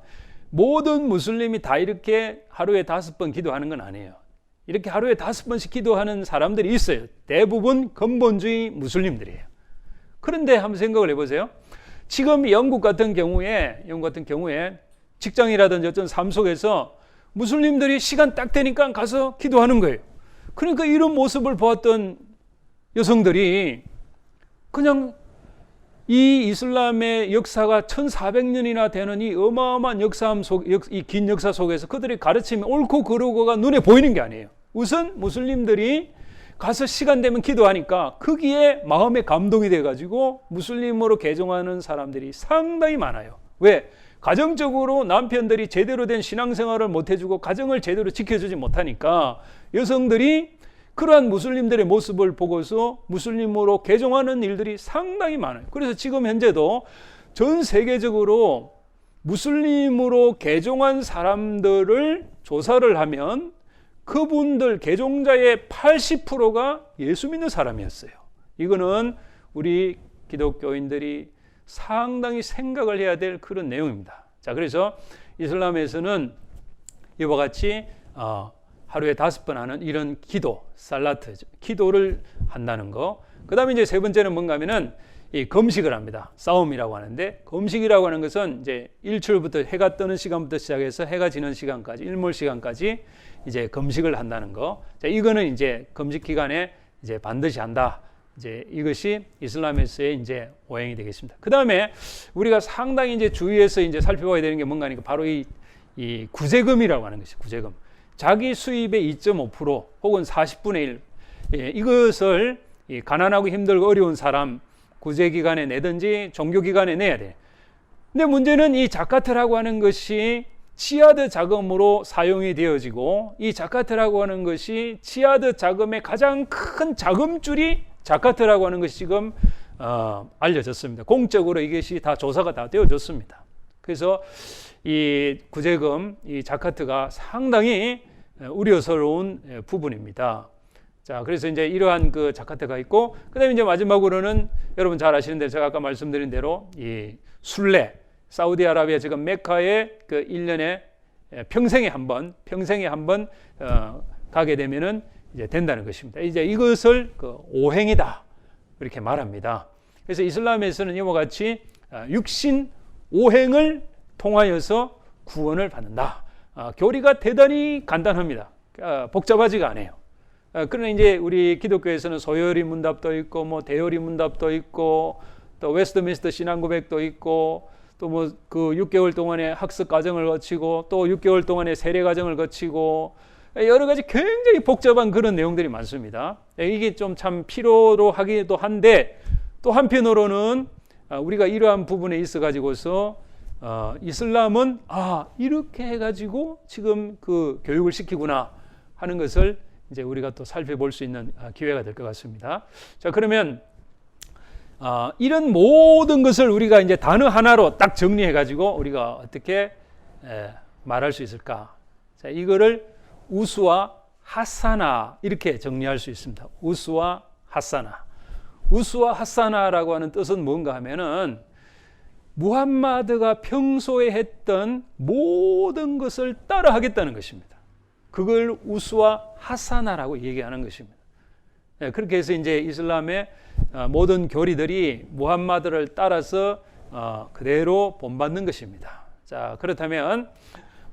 모든 무슬림이 다 이렇게 하루에 5번 기도하는 건 아니에요. 이렇게 하루에 5번씩 기도하는 사람들이 있어요. 대부분 근본주의 무슬림들이에요. 그런데 한번 생각을 해보세요. 지금 영국 같은 경우에 직장이라든지 어떤 삶 속에서 무슬림들이 시간 딱 되니까 가서 기도하는 거예요. 그러니까 이런 모습을 보았던 여성들이 그냥 이 이슬람의 역사가 1400년이나 되는 이 어마어마한 이 긴 역사 속에서 그들의 가르침이 옳고 그르고가 눈에 보이는 게 아니에요. 우선 무슬림들이 가서 시간 되면 기도하니까 거기에 마음에 감동이 돼가지고 무슬림으로 개종하는 사람들이 상당히 많아요. 왜? 가정적으로 남편들이 제대로 된 신앙생활을 못 해주고 가정을 제대로 지켜주지 못하니까 여성들이 그러한 무슬림들의 모습을 보고서 무슬림으로 개종하는 일들이 상당히 많아요. 그래서 지금 현재도 전 세계적으로 무슬림으로 개종한 사람들을 조사를 하면 그분들 개종자의 80%가 예수 믿는 사람이었어요. 이거는 우리 기독교인들이 상당히 생각을 해야 될 그런 내용입니다. 자, 그래서 이슬람에서는 이와 같이 하루에 5번 하는 이런 기도, 살라트, 기도를 한다는 거, 그 다음에 이제 세 번째는 뭔가 하면은 이 금식을 합니다. 싸움이라고 하는데, 금식이라고 하는 것은 이제 일출부터 해가 뜨는 시간부터 시작해서 해가 지는 시간까지, 일몰 시간까지 이제 금식을 한다는 거. 자, 이거는 이제 금식 기간에 이제 반드시 한다. 이제 이것이 이슬람에서의 이제 오행이 되겠습니다. 그 다음에 우리가 상당히 이제 주의해서 이제 살펴봐야 되는 게 뭔가 하니까 바로 이 구제금이라고 하는 것이 구제금. 자기 수입의 2.5% 혹은 40분의 1. 예, 이것을 이 가난하고 힘들고 어려운 사람 구제기간에 내든지 종교기간에 내야 돼. 근데 문제는 이 자카트라고 하는 것이 치아드 자금으로 사용이 되어지고, 이 자카트라고 하는 것이 치아드 자금의 가장 큰 자금줄이 자카트라고 하는 것이 지금 알려졌습니다. 공적으로 이것이 다 조사가 다 되어졌습니다. 그래서 이 구제금, 이 자카트가 상당히 우려스러운 부분입니다. 자, 그래서 이제 이러한 그 자카트가 있고, 그 다음에 이제 마지막으로는 여러분 잘 아시는 대로 제가 아까 말씀드린 대로 이 순례, 사우디아라비아 지금 메카에 그 1년에 평생에 한 번 가게 되면은 이제 된다는 것입니다. 이제 이것을 그 오행이다 이렇게 말합니다. 그래서 이슬람에서는 이와 같이 육신 오행을 통하여서 구원을 받는다. 교리가 대단히 간단합니다. 복잡하지가 않아요. 그러나 이제 우리 기독교에서는 소요리 문답도 있고, 뭐 대요리 문답도 있고, 또 웨스트민스터 신앙고백도 있고, 또 뭐 그 6개월 동안의 학습 과정을 거치고, 또 6개월 동안의 세례 과정을 거치고, 여러 가지 굉장히 복잡한 그런 내용들이 많습니다. 이게 좀 참 필요로 하기도 한데, 또 한편으로는 우리가 이러한 부분에 있어 가지고서 이슬람은 이렇게 해가지고 지금 그 교육을 시키구나 하는 것을 이제 우리가 또 살펴볼 수 있는 기회가 될 것 같습니다. 자, 그러면 이런 모든 것을 우리가 이제 단어 하나로 딱 정리해가지고 우리가 어떻게 말할 수 있을까? 자, 이거를 우스와 하사나 이렇게 정리할 수 있습니다. 우스와 하사나. 우스와 하사나라고 하는 뜻은 뭔가 하면은 무함마드가 평소에 했던 모든 것을 따라 하겠다는 것입니다. 그걸 우스와 하사나라고 얘기하는 것입니다. 그렇게 해서 이제 이슬람의 모든 교리들이 무함마드를 따라서 그대로 본받는 것입니다. 자, 그렇다면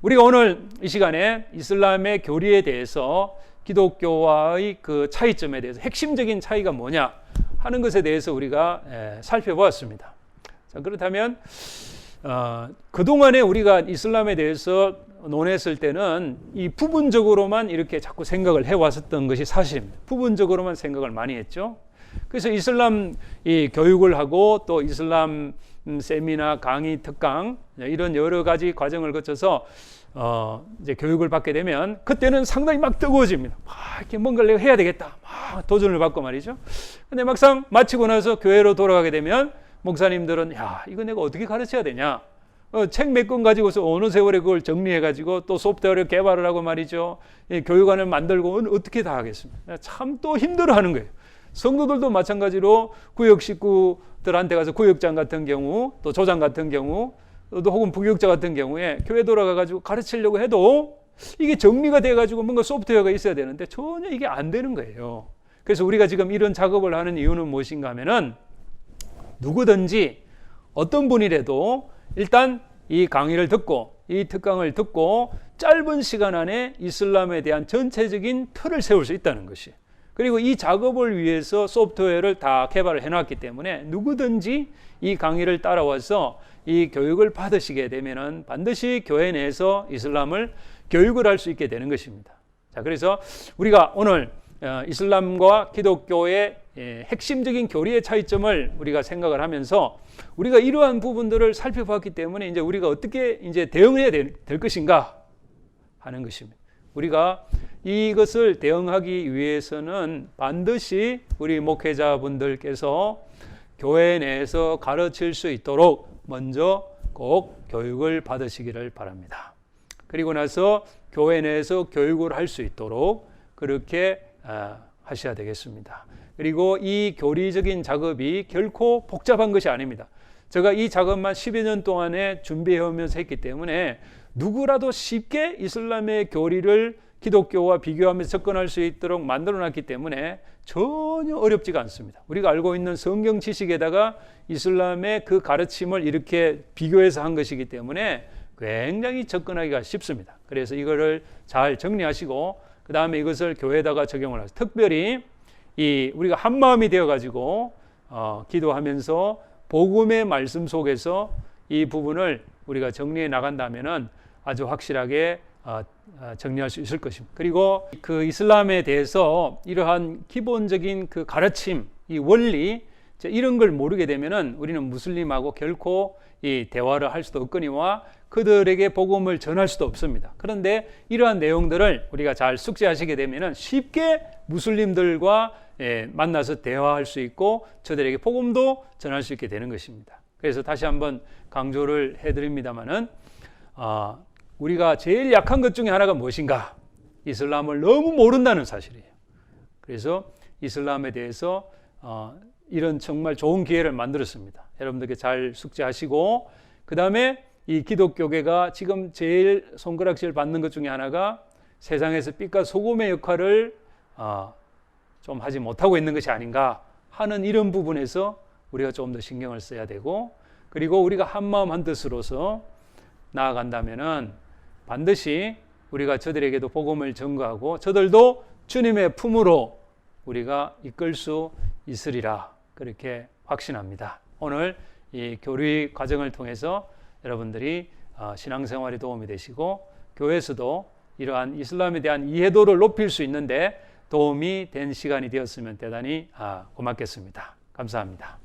우리가 오늘 이 시간에 이슬람의 교리에 대해서 기독교와의 그 차이점에 대해서 핵심적인 차이가 뭐냐 하는 것에 대해서 우리가 살펴보았습니다. 자, 그렇다면 그동안에 우리가 이슬람에 대해서 논했을 때는 이 부분적으로만 이렇게 자꾸 생각을 해왔었던 것이 사실입니다. 부분적으로만 생각을 많이 했죠. 그래서 이슬람 이 교육을 하고 또 이슬람 세미나, 강의, 특강 이런 여러 가지 과정을 거쳐서 이제 교육을 받게 되면 그때는 상당히 막 뜨거워집니다. 이렇게 뭔가를 내가 해야 되겠다. 막 도전을 받고 말이죠. 근데 막상 마치고 나서 교회로 돌아가게 되면 목사님들은 이거 내가 어떻게 가르쳐야 되냐? 책 몇 권 가지고서 어느 세월에 그걸 정리해가지고 또 소프트웨어를 개발을 하고 말이죠. 교육안을 만들고 어떻게 다 하겠습니까? 참 또 힘들어하는 거예요. 성도들도 마찬가지로 구역 식구들한테 가서 구역장 같은 경우, 또 조장 같은 경우, 또 혹은 부교육자 같은 경우에 교회 돌아가가지고 가르치려고 해도 이게 정리가 돼가지고 뭔가 소프트웨어가 있어야 되는데 전혀 이게 안 되는 거예요. 그래서 우리가 지금 이런 작업을 하는 이유는 무엇인가 하면은 누구든지 어떤 분이라도 일단 이 강의를 듣고 이 특강을 듣고 짧은 시간 안에 이슬람에 대한 전체적인 틀을 세울 수 있다는 것이, 그리고 이 작업을 위해서 소프트웨어를 다 개발을 해놨기 때문에 누구든지 이 강의를 따라와서 이 교육을 받으시게 되면은 반드시 교회 내에서 이슬람을 교육을 할 수 있게 되는 것입니다. 자, 그래서 우리가 오늘 이슬람과 기독교의 핵심적인 교리의 차이점을 우리가 생각을 하면서 우리가 이러한 부분들을 살펴봤기 때문에 이제 우리가 어떻게 이제 대응해야 될 것인가 하는 것입니다. 우리가 이것을 대응하기 위해서는 반드시 우리 목회자분들께서 교회 내에서 가르칠 수 있도록 먼저 꼭 교육을 받으시기를 바랍니다. 그리고 나서 교회 내에서 교육을 할 수 있도록 그렇게 하셔야 되겠습니다. 그리고 이 교리적인 작업이 결코 복잡한 것이 아닙니다. 제가 이 작업만 10여 년 동안에 준비해 오면서 했기 때문에 누구라도 쉽게 이슬람의 교리를 기독교와 비교하면서 접근할 수 있도록 만들어놨기 때문에 전혀 어렵지가 않습니다. 우리가 알고 있는 성경 지식에다가 이슬람의 그 가르침을 이렇게 비교해서 한 것이기 때문에 굉장히 접근하기가 쉽습니다. 그래서 이거를 잘 정리하시고 그 다음에 이것을 교회에다가 적용을 하세요. 특별히 우리가 한 마음이 되어가지고 기도하면서 복음의 말씀 속에서 이 부분을 우리가 정리해 나간다면은 아주 확실하게 정리할 수 있을 것입니다. 그리고 그 이슬람에 대해서 이러한 기본적인 그 가르침, 이 원리 이런 걸 모르게 되면은 우리는 무슬림하고 결코 이 대화를 할 수도 없거니와 그들에게 복음을 전할 수도 없습니다. 그런데 이러한 내용들을 우리가 잘 숙지하시게 되면은 쉽게 무슬림들과 만나서 대화할 수 있고 저들에게 복음도 전할 수 있게 되는 것입니다. 그래서 다시 한번 강조를 해드립니다마는 우리가 제일 약한 것 중에 하나가 무엇인가? 이슬람을 너무 모른다는 사실이에요. 그래서 이슬람에 대해서 이런 정말 좋은 기회를 만들었습니다. 여러분들께 잘 숙지하시고 그 다음에 이 기독교계가 지금 제일 손가락질 받는 것 중에 하나가 세상에서 빛과 소금의 역할을 좀 하지 못하고 있는 것이 아닌가 하는 이런 부분에서 우리가 좀 더 신경을 써야 되고 그리고 우리가 한마음 한뜻으로서 나아간다면은 반드시 우리가 저들에게도 복음을 전가하고 저들도 주님의 품으로 우리가 이끌 수 있으리라 그렇게 확신합니다. 오늘 이 교류 과정을 통해서 여러분들이 신앙생활에 도움이 되시고 교회에서도 이러한 이슬람에 대한 이해도를 높일 수 있는데 도움이 된 시간이 되었으면 대단히 고맙겠습니다. 감사합니다.